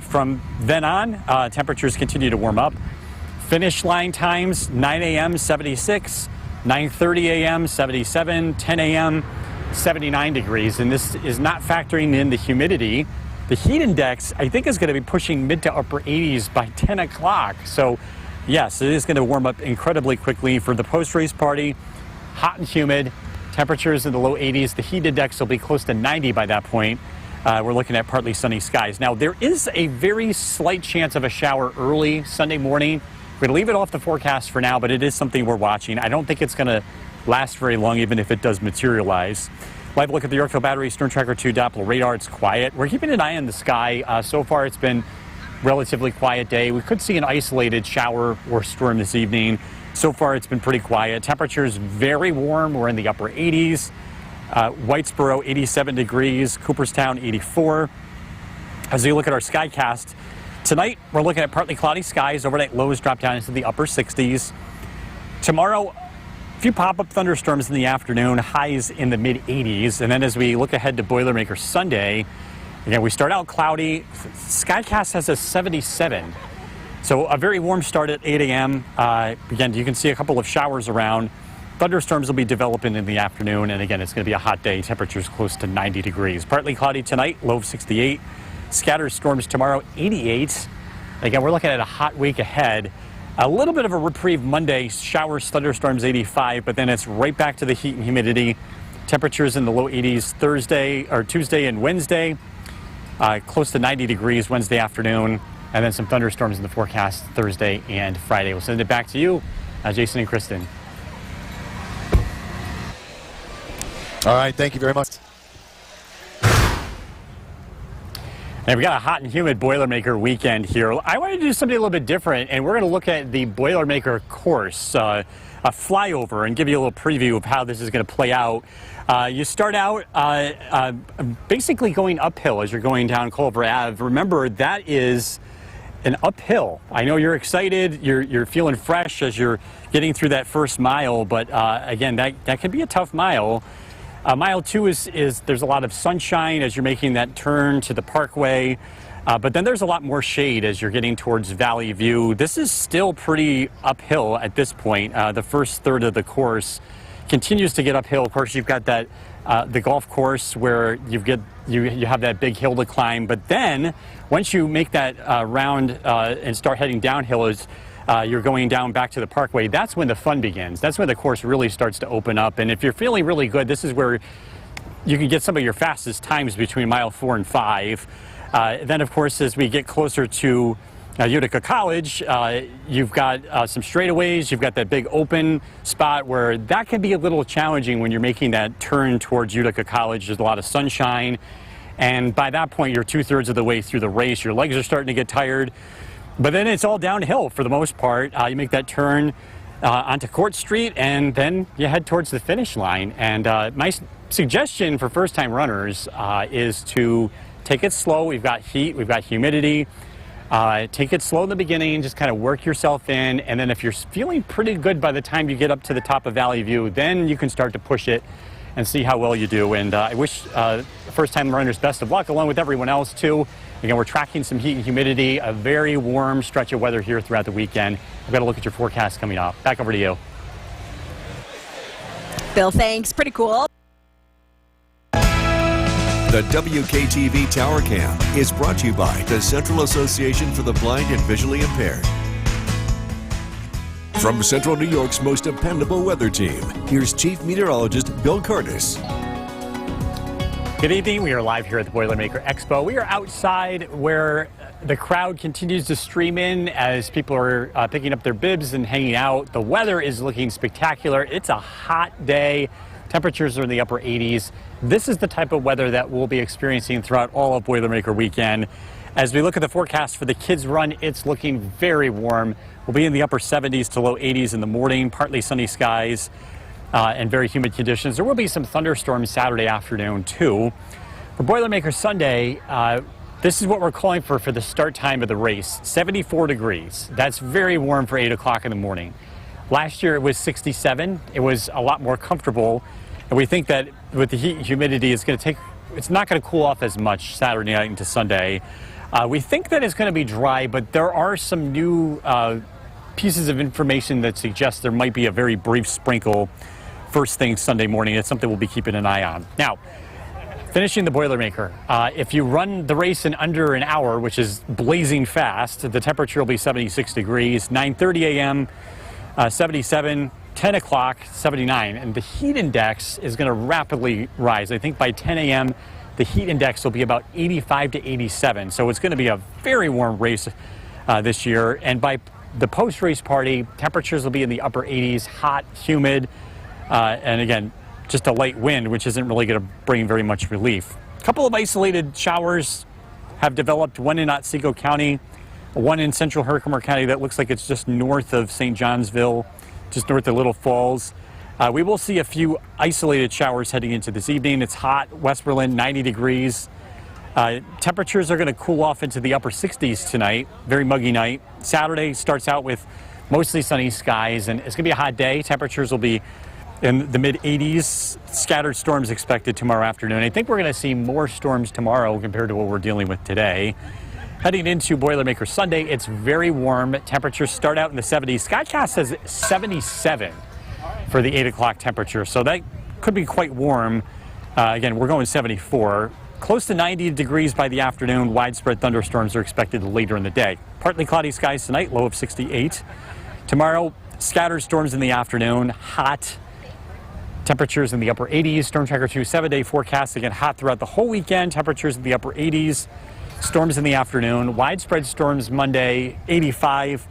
From then on, temperatures continue to warm up. Finish line times, 9 a.m. 76, 9:30 a.m. 77, 10 a.m. 79 degrees, and this is not factoring in the humidity. The heat index, I think, is going to be pushing mid to upper 80s by 10 o'clock. So, yes, it is going to warm up incredibly quickly for the post-race party. Hot and humid, temperatures in the low 80s. The heat index will be close to 90 by that point. We're looking at partly sunny skies. Now, there is a very slight chance of a shower early Sunday morning. We're going to leave it off the forecast for now, but it is something we're watching. I don't think it's going to last very long, even if it does materialize. Live look at the Yorkville Battery Storm Tracker 2 Doppler radar. It's quiet. We're keeping an eye on the sky. So far, it's been a relatively quiet day. We could see an isolated shower or storm this evening. So far, it's been pretty quiet. Temperatures very warm. We're in the upper 80s. Whitesboro, 87 degrees. Cooperstown, 84. As we look at our skycast, tonight, we're looking at partly cloudy skies. Overnight lows drop down into the upper 60s. Tomorrow, a few pop-up thunderstorms in the afternoon, highs in the mid-80s. And then as we look ahead to Boilermaker Sunday, again, we start out cloudy. Skycast has a 77. So a very warm start at 8 a.m. Again, you can see a couple of showers around. Thunderstorms will be developing in the afternoon. And again, it's going to be a hot day. Temperatures close to 90 degrees. Partly cloudy tonight, low of 68. Scattered storms tomorrow, 88. Again, we're looking at a hot week ahead. A little bit of a reprieve Monday, showers, thunderstorms, 85, but then it's right back to the heat and humidity. Temperatures in the low 80s Tuesday and Wednesday, close to 90 degrees Wednesday afternoon, and then some thunderstorms in the forecast Thursday and Friday. We'll send it back to you, Jason and Kristen.
All right, thank you very much.
And we got a hot and humid Boilermaker weekend here. I wanted to do something a little bit different, and we're going to look at the Boilermaker course, a flyover, and give you a little preview of how this is going to play out. You start out basically going uphill as you're going down Culver Ave. Remember, that is an uphill. I know you're excited, you're feeling fresh as you're getting through that first mile, but again, that can be a tough mile. Mile 2 is there's a lot of sunshine as you're making that turn to the Parkway, but then there's a lot more shade as you're getting towards Valley View. This is still pretty uphill at this point. The first third of the course continues to get uphill. Of course, you've got that the golf course where you have that big hill to climb, but then once you make that round and start heading downhill, you're going down back to the Parkway, that's when the fun begins. That's when the course really starts to open up. And if you're feeling really good, this is where you can get some of your fastest times between mile 4 and 5. Then, of course, as we get closer to Utica College, you've got some straightaways. You've got that big open spot where that can be a little challenging when you're making that turn towards Utica College. There's a lot of sunshine. And by that point, you're 2/3 of the way through the race. Your legs are starting to get tired. But then it's all downhill for the most part. You make that turn onto Court Street, and then you head towards the finish line. And my suggestion for first-time runners is to take it slow. We've got heat, we've got humidity. Take it slow in the beginning, just kind of work yourself in, and then if you're feeling pretty good by the time you get up to the top of Valley View, then you can start to push it and see how well you do. And I wish first-time runners best of luck, along with everyone else, too. Again, we're tracking some heat and humidity, a very warm stretch of weather here throughout the weekend. We've got to look at your forecast coming up. Back over to you.
Bill, thanks. Pretty cool.
The WKTV Tower Cam is brought to you by the Central Association for the Blind and Visually Impaired. From Central New York's most dependable weather team, here's Chief Meteorologist Bill Curtis.
Good evening. We are live here at the Boilermaker Expo. We are outside where the crowd continues to stream in as people are picking up their bibs and hanging out. The weather is looking spectacular. It's a hot day. Temperatures are in the upper 80s. This is the type of weather that we'll be experiencing throughout all of Boilermaker weekend. As we look at the forecast for the kids' run, it's looking very warm. We'll be in the upper 70s to low 80s in the morning, partly sunny skies and very humid conditions. There will be some thunderstorms Saturday afternoon, too. For Boilermaker Sunday, this is what we're calling for the start time of the race, 74 degrees. That's very warm for 8 o'clock in the morning. Last year it was 67. It was a lot more comfortable. And we think that with the heat and humidity, it's not going to cool off as much Saturday night into Sunday. We think that it's going to be dry, but there are some new pieces of information that suggest there might be a very brief sprinkle first thing Sunday morning. It's something we'll be keeping an eye on. Now, finishing the Boilermaker, if you run the race in under an hour, which is blazing fast, the temperature will be 76 degrees, 9:30 a.m., 77, 10 o'clock, 79. And the heat index is going to rapidly rise. I think by 10 a.m., the heat index will be about 85 to 87. So it's going to be a very warm race this year. And by the post-race party, temperatures will be in the upper 80s, hot, humid, and again, just a light wind, which isn't really going to bring very much relief. A couple of isolated showers have developed, one in Otsego County, one in central Herkimer County that looks like it's just north of St. Johnsville, just north of Little Falls. We will see a few isolated showers heading into this evening. It's hot, West Berlin, 90 degrees. Temperatures are going to cool off into the upper 60s tonight, very muggy night. Saturday starts out with mostly sunny skies, and it's going to be a hot day. Temperatures will be in the mid-80s. Scattered storms expected tomorrow afternoon. I think we're going to see more storms tomorrow compared to what we're dealing with today. Heading into Boilermaker Sunday, it's very warm. Temperatures start out in the 70s. Skycast says 77 for the 8 o'clock temperature, so that could be quite warm. Again, we're going 74. Close to 90 degrees by the afternoon. Widespread thunderstorms are expected later in the day. Partly cloudy skies tonight, low of 68. Tomorrow, scattered storms in the afternoon, hot. Temperatures in the upper 80s. Storm Tracker 2 7-day forecast. Again, hot throughout the whole weekend. Temperatures in the upper 80s. Storms in the afternoon. Widespread storms Monday, 85.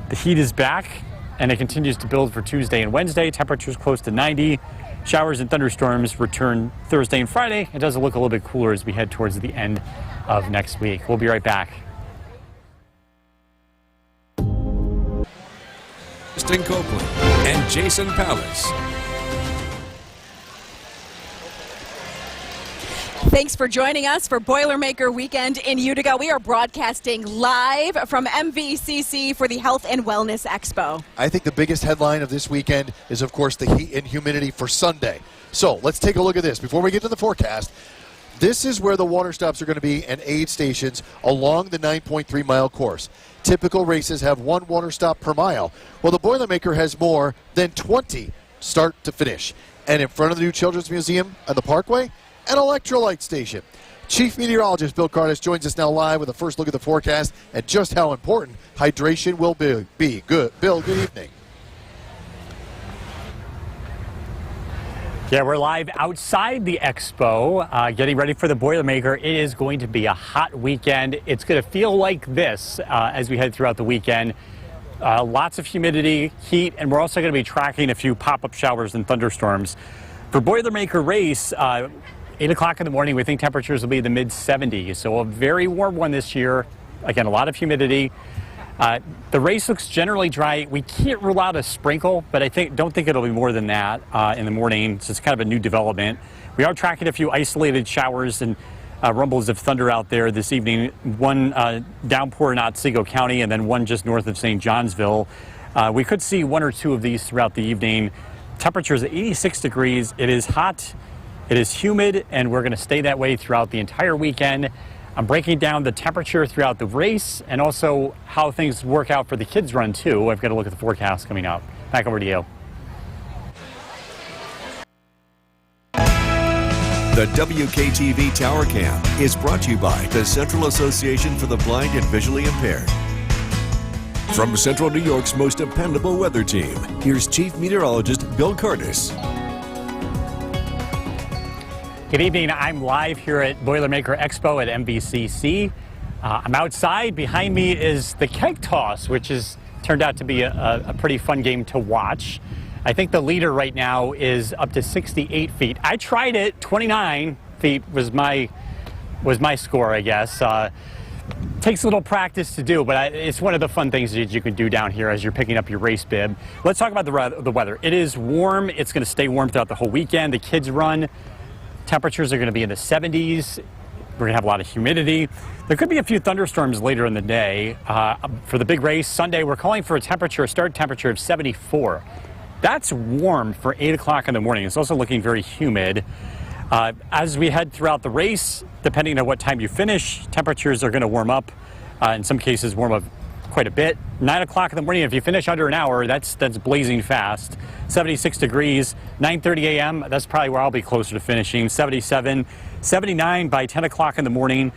The heat is back, and it continues to build for Tuesday and Wednesday. Temperatures close to 90. Showers and thunderstorms return Thursday and Friday. It does look a little bit cooler as we head towards the end of next week. We'll be right back.
Justin Copeland and Jason Palace.
Thanks for joining us for Boilermaker Weekend in Utica. We are broadcasting live from MVCC for the Health and Wellness Expo.
I think the biggest headline of this weekend is, of course, the heat and humidity for Sunday. So let's take a look at this. Before we get to the forecast, this is where the water stops are going to be and aid stations along the 9.3-mile course. Typical races have one water stop per mile. Well, the Boilermaker has more than 20 start to finish. And in front of the new Children's Museum on the Parkway, an electrolyte station. Chief Meteorologist Bill Cardis joins us now live with a first look at the forecast and just how important hydration will be. Good. Bill, good evening.
Yeah, we're live outside the expo, getting ready for the Boilermaker. It is going to be a hot weekend. It's going to feel like this as we head throughout the weekend. Lots of humidity, heat, and we're also going to be tracking a few pop-up showers and thunderstorms. For Boilermaker race, 8 o'clock in the morning, we think temperatures will be in the mid-70s, so a very warm one this year. Again, a lot of humidity. The race looks generally dry. We can't rule out a sprinkle, but don't think it'll be more than that in the morning. So it's kind of a new development. We are tracking a few isolated showers and rumbles of thunder out there this evening. One downpour in Otsego County and then one just north of St. Johnsville. We could see one or two of these throughout the evening. Temperatures at 86 degrees. It is hot. It is humid, and we're going to stay that way throughout the entire weekend. I'm breaking down the temperature throughout the race and also how things work out for the kids' run, too. I've got to look at the forecast coming up. Back over to you.
The WKTV Tower Cam is brought to you by the Central Association for the Blind and Visually Impaired. From Central New York's most dependable weather team, here's Chief Meteorologist Bill Cardis.
Good evening. I'm live here at Boilermaker Expo at MVCC. I'm outside. Behind me is the keg toss, which has turned out to be a pretty fun game to watch. I think the leader right now is up to 68 feet. I tried it. 29 feet was my score, I guess. Takes a little practice to do, but it's one of the fun things that you can do down here as you're picking up your race bib. Let's talk about the weather. It is warm. It's going to stay warm throughout the whole weekend. The kids run. Temperatures are going to be in the 70s. We're going to have a lot of humidity. There could be a few thunderstorms later in the day. For the big race Sunday, we're calling for a start temperature of 74. That's warm for 8 o'clock in the morning. It's also looking very humid. As we head throughout the race, depending on what time you finish, temperatures are going to warm up. In some cases, warm up quite a bit. 9 o'clock in the morning, if you finish under an hour, that's blazing fast. 76 degrees, 9:30 a.m., that's probably where I'll be closer to finishing. 77, 79 by 10 o'clock in the morning.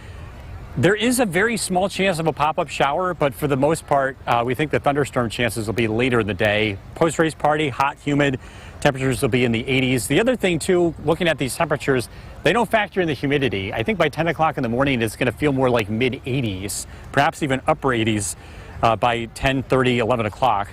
There is a very small chance of a pop-up shower, but for the most part, we think the thunderstorm chances will be later in the day. Post-race party, hot, humid. Temperatures will be in the 80s. The other thing, too, looking at these temperatures, they don't factor in the humidity. I think by 10 o'clock in the morning, it's going to feel more like mid-80s, perhaps even upper 80s by 10:30, 11 o'clock.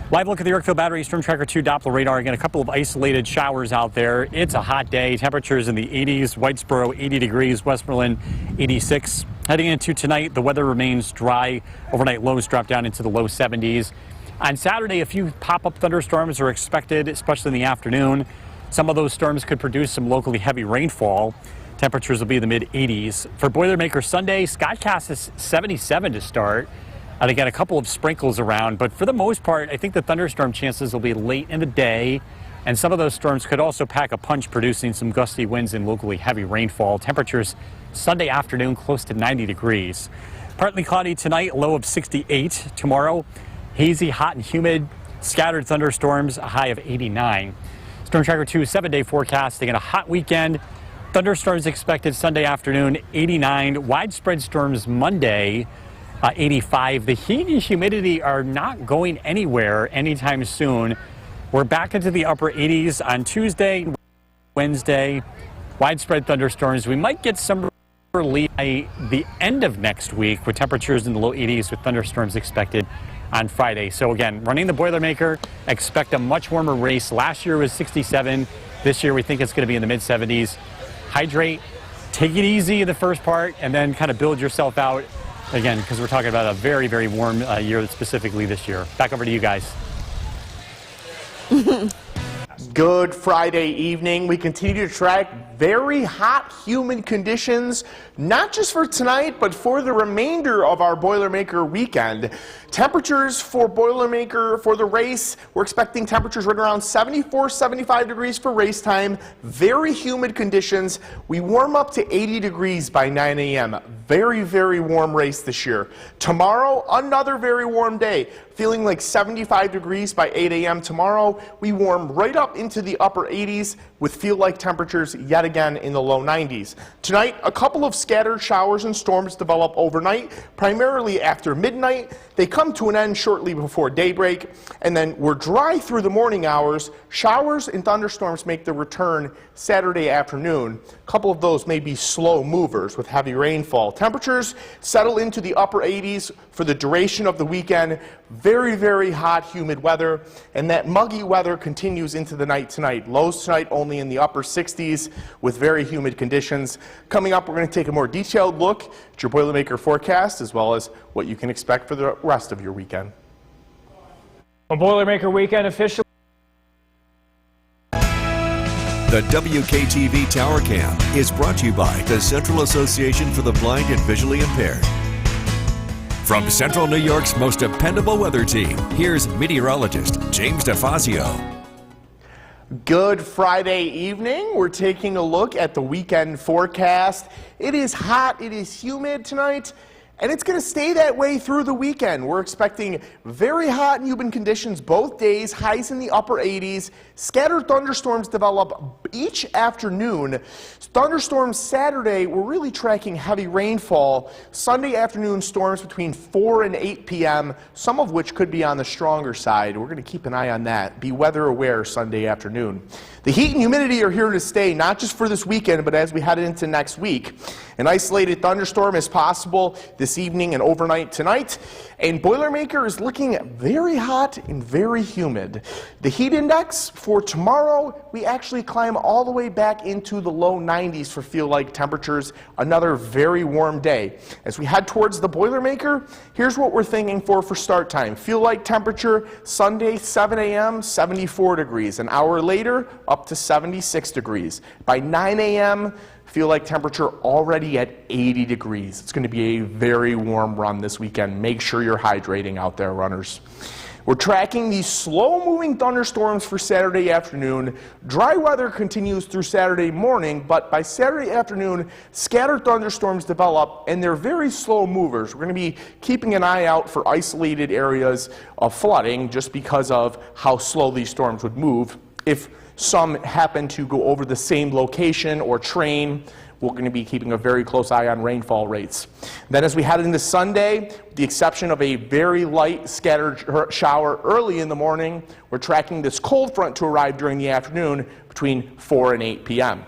Live look at the Yorkville Battery Storm Tracker 2 Doppler radar. Again, a couple of isolated showers out there. It's a hot day. Temperatures in the 80s. Whitesboro, 80 degrees. Westmoreland, 86. Heading into tonight, the weather remains dry. Overnight lows drop down into the low 70s. On Saturday, a few pop-up thunderstorms are expected, especially in the afternoon. Some of those storms could produce some locally heavy rainfall. Temperatures will be in the mid-80s. For Boilermaker Sunday, Skycast is 77 to start. And again, a couple of sprinkles around, but for the most part, I think the thunderstorm chances will be late in the day, and some of those storms could also pack a punch, producing some gusty winds and locally heavy rainfall. Temperatures Sunday afternoon close to 90 degrees. Partly cloudy tonight, low of 68. Tomorrow, hazy, hot, and humid. Scattered thunderstorms, a high of 89. Storm Tracker 2 7-day forecast. Again, a hot weekend. Thunderstorms expected Sunday afternoon, 89. Widespread storms Monday, 85. The heat and humidity are not going anywhere anytime soon. We're back into the upper 80s on Tuesday, Wednesday. Widespread thunderstorms. We might get some relief by the end of next week with temperatures in the low 80s with thunderstorms expected on Friday. So again, running the Boilermaker, expect a much warmer race. Last year was 67. This year we think it's going to be in the mid 70s. Hydrate, take it easy in the first part, and then kind of build yourself out. Again, because we're talking about a very, very warm year specifically this year. Back over to you guys.
Good Friday evening. We continue to track very hot, humid conditions, not just for tonight, but for the remainder of our Boilermaker weekend. Temperatures for Boilermaker for the race, we're expecting temperatures right around 74, 75 degrees for race time. Very humid conditions. We warm up to 80 degrees by 9 a.m. Very, very warm race this year. Tomorrow, another very warm day. Feeling like 75 degrees by 8 a.m. tomorrow. We warm right up into the upper 80s with feel-like temperatures yet again in the low 90s. Tonight, a couple of scattered showers and storms develop overnight, primarily after midnight. They come to an end shortly before daybreak, and then we're dry through the morning hours. Showers and thunderstorms make the return Saturday afternoon. A couple of those may be slow movers with heavy rainfall. Temperatures settle into the upper 80s for the duration of the weekend. Very, very hot, humid weather, and that muggy weather continues into the night tonight. Lows tonight only in the upper 60s with very humid conditions. Coming up, we're going to take a more detailed look at your Boilermaker forecast as well as what you can expect for the rest of your weekend.
A Boilermaker weekend officially.
The WKTV Tower Cam is brought to you by the Central Association for the Blind and Visually Impaired. From Central New York's most dependable weather team, here's meteorologist James DeFazio.
Good Friday evening. We're taking a look at the weekend forecast. It is hot, it is humid tonight, and it's going to stay that way through the weekend. We're expecting very hot and humid conditions both days, highs in the upper 80s. Scattered thunderstorms develop each afternoon. Thunderstorms Saturday, we're really tracking heavy rainfall. Sunday afternoon storms between 4 and 8 p.m., some of which could be on the stronger side. We're going to keep an eye on that. Be weather aware Sunday afternoon. The heat and humidity are here to stay, not just for this weekend, but as we head into next week. An isolated thunderstorm is possible. This this evening and overnight tonight. And Boilermaker is looking very hot and very humid. The heat index for tomorrow, we actually climb all the way back into the low 90s for feel-like temperatures. Another very warm day. As we head towards the Boilermaker, here's what we're thinking for start time. Feel-like temperature Sunday 7 a.m. 74 degrees. An hour later, up to 76 degrees. By 9 a.m., feel like temperature already at 80 degrees. It's going to be a very warm run this weekend. Make sure you're hydrating out there, runners. We're tracking these slow-moving thunderstorms for Saturday afternoon. Dry weather continues through Saturday morning, but by Saturday afternoon, scattered thunderstorms develop, and they're very slow movers. We're going to be keeping an eye out for isolated areas of flooding just because of how slow these storms would move. If some happen to go over the same location or train, we're going to be keeping a very close eye on rainfall rates. Then as we head into Sunday, with the exception of a very light scattered shower early in the morning, we're tracking this cold front to arrive during the afternoon between 4 and 8 p.m.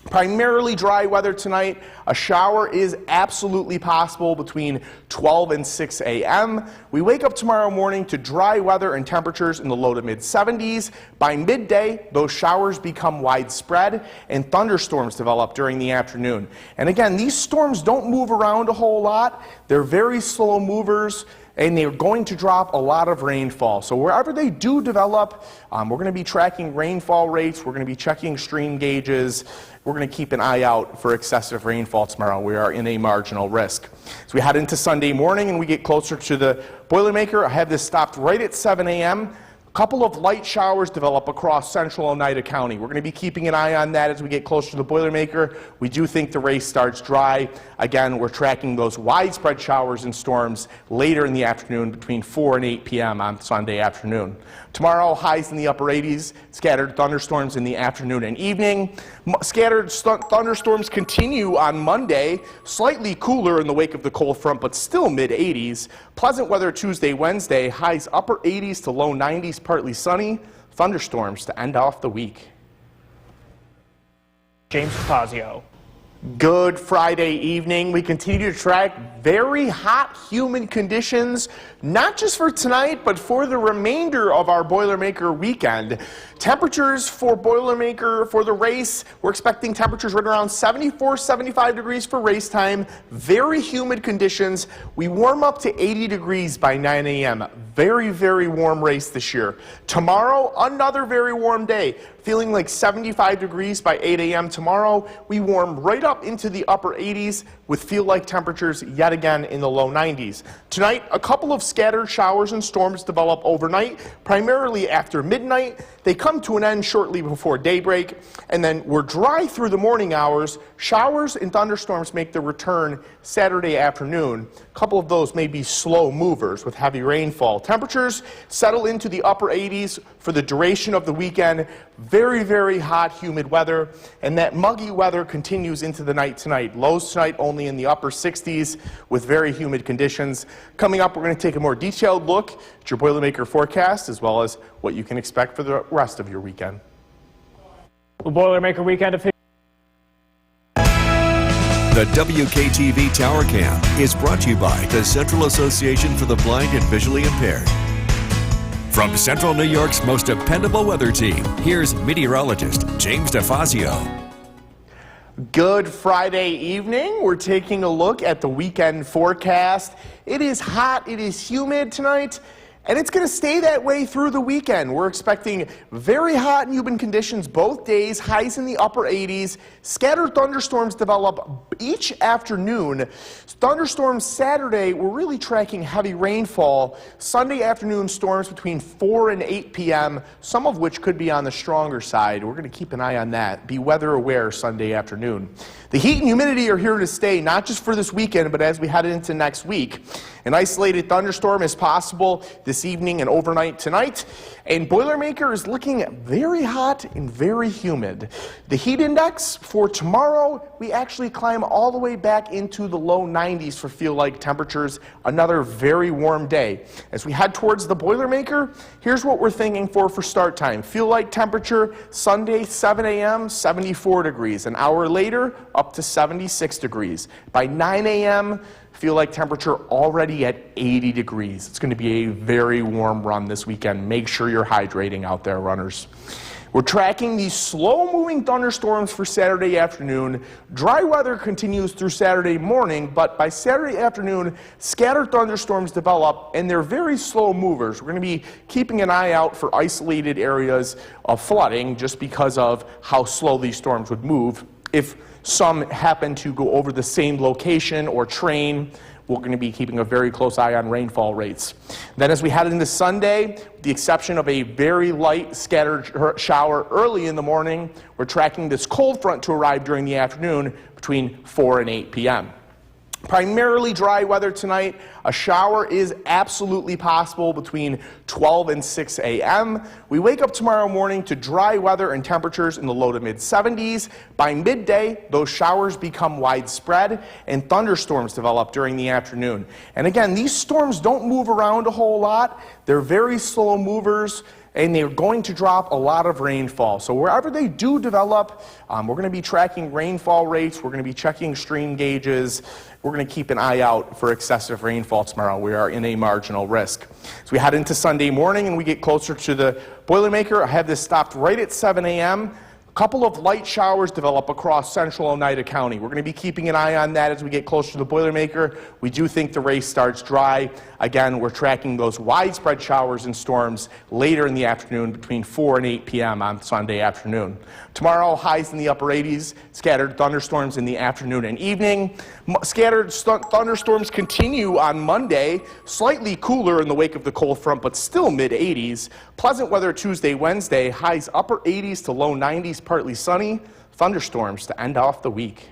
Primarily dry weather tonight. A shower is absolutely possible between 12 and 6 a.m. We wake up tomorrow morning to dry weather and temperatures in the low to mid 70s. By midday, those showers become widespread and thunderstorms develop during the afternoon. And again, these storms don't move around a whole lot. They're very slow movers, and they're going to drop a lot of rainfall. So wherever they do develop, we're going to be tracking rainfall rates. We're going to be checking stream gauges. We're going to keep an eye out for excessive rainfall tomorrow. We are in a marginal risk. As we head into Sunday morning and we get closer to the Boilermaker, I have this stopped right at 7 a.m. A couple of light showers develop across central Oneida County. We're going to be keeping an eye on that as we get closer to the Boilermaker. We do think the race starts dry. Again, we're tracking those widespread showers and storms later in the afternoon between 4 and 8 p.m. on Sunday afternoon. Tomorrow, highs in the upper 80s, scattered thunderstorms in the afternoon and evening. Scattered thunderstorms continue on Monday, slightly cooler in the wake of the cold front, but still mid-80s. Pleasant weather Tuesday, Wednesday, highs upper 80s to low 90s, partly sunny. Thunderstorms to end off the week.
James Fazio.
Good Friday evening. We continue to track very hot, humid conditions, not just for tonight, but for the remainder of our Boilermaker weekend. Temperatures for Boilermaker for the race, we're expecting temperatures right around 74, 75 degrees for race time. Very humid conditions. We warm up to 80 degrees by 9 a.m. Very, very warm race this year. Tomorrow, another very warm day. Feeling like 75 degrees by 8 a.m. tomorrow. We warm right up into the upper 80s with feel-like temperatures yet again in the low 90s. Tonight, a couple of scattered showers and storms develop overnight, primarily after midnight. They come to an end shortly before daybreak, and then we're dry through the morning hours. Showers and thunderstorms make their return Saturday afternoon. A couple of those may be slow movers with heavy rainfall. Temperatures settle into the upper 80s for the duration of the weekend. Very, very hot, humid weather, and that muggy weather continues into the night tonight. Lows tonight only in the upper 60s with very humid conditions. Coming up, we're going to take a more detailed look at your Boilermaker forecast as well as what you can expect for the rest of your weekend.
The Boilermaker weekend official.
The WKTV Tower Cam is brought to you by the Central Association for the Blind and Visually Impaired. From Central New York's most dependable weather team, here's meteorologist James DeFazio.
Good Friday evening. We're taking a look at the weekend forecast. It is hot, it is humid tonight, and it's going to stay that way through the weekend. We're expecting very hot and humid conditions both days, highs in the upper 80s. Scattered thunderstorms develop each afternoon. Thunderstorms Saturday, we're really tracking heavy rainfall. Sunday afternoon storms between 4 and 8 p.m., some of which could be on the stronger side. We're going to keep an eye on that. Be weather aware Sunday afternoon. The heat and humidity are here to stay, not just for this weekend, but as we head into next week. An isolated thunderstorm is possible this evening and overnight tonight. And Boilermaker is looking very hot and very humid. The heat index for tomorrow, we actually climb all the way back into the low 90s for feel-like temperatures. Another very warm day. As we head towards the Boilermaker, here's what we're thinking for start time. Feel-like temperature Sunday 7 a.m. 74 degrees. An hour later, up to 76 degrees. By 9 a.m., Feel like temperature already at 80 degrees. It's going to be a very warm run this weekend. Make sure you're hydrating out there, runners. We're tracking these slow-moving thunderstorms for Saturday afternoon. Dry weather continues through Saturday morning, but by Saturday afternoon, scattered thunderstorms develop, and they're very slow movers. We're going to be keeping an eye out for isolated areas of flooding just because of how slow these storms would move. If some happen to go over the same location or train, we're going to be keeping a very close eye on rainfall rates. Then as we head into Sunday, with the exception of a very light scattered shower early in the morning, we're tracking this cold front to arrive during the afternoon between 4 and 8 p.m. Primarily dry weather tonight. A shower is absolutely possible between 12 and 6 a.m. We wake up tomorrow morning to dry weather and temperatures in the low to mid 70s. By midday, those showers become widespread and thunderstorms develop during the afternoon. And again, these storms don't move around a whole lot. They're very slow movers, and they're going to drop a lot of rainfall. So wherever they do develop, we're going to be tracking rainfall rates. We're going to be checking stream gauges. We're going to keep an eye out for excessive rainfall tomorrow. We are in a marginal risk. So we head into Sunday morning and we get closer to the Boilermaker. I have this stopped right at 7 a.m. A couple of light showers develop across central Oneida County. We're going to be keeping an eye on that as we get closer to the Boilermaker. We do think the race starts dry. Again, we're tracking those widespread showers and storms later in the afternoon between 4 and 8 p.m. on Sunday afternoon. Tomorrow, highs in the upper 80s, scattered thunderstorms in the afternoon and evening. Scattered thunderstorms continue on Monday, slightly cooler in the wake of the cold front, but still mid-80s. Pleasant weather Tuesday, Wednesday, highs upper 80s to low 90s, partly sunny. Thunderstorms to end off the week.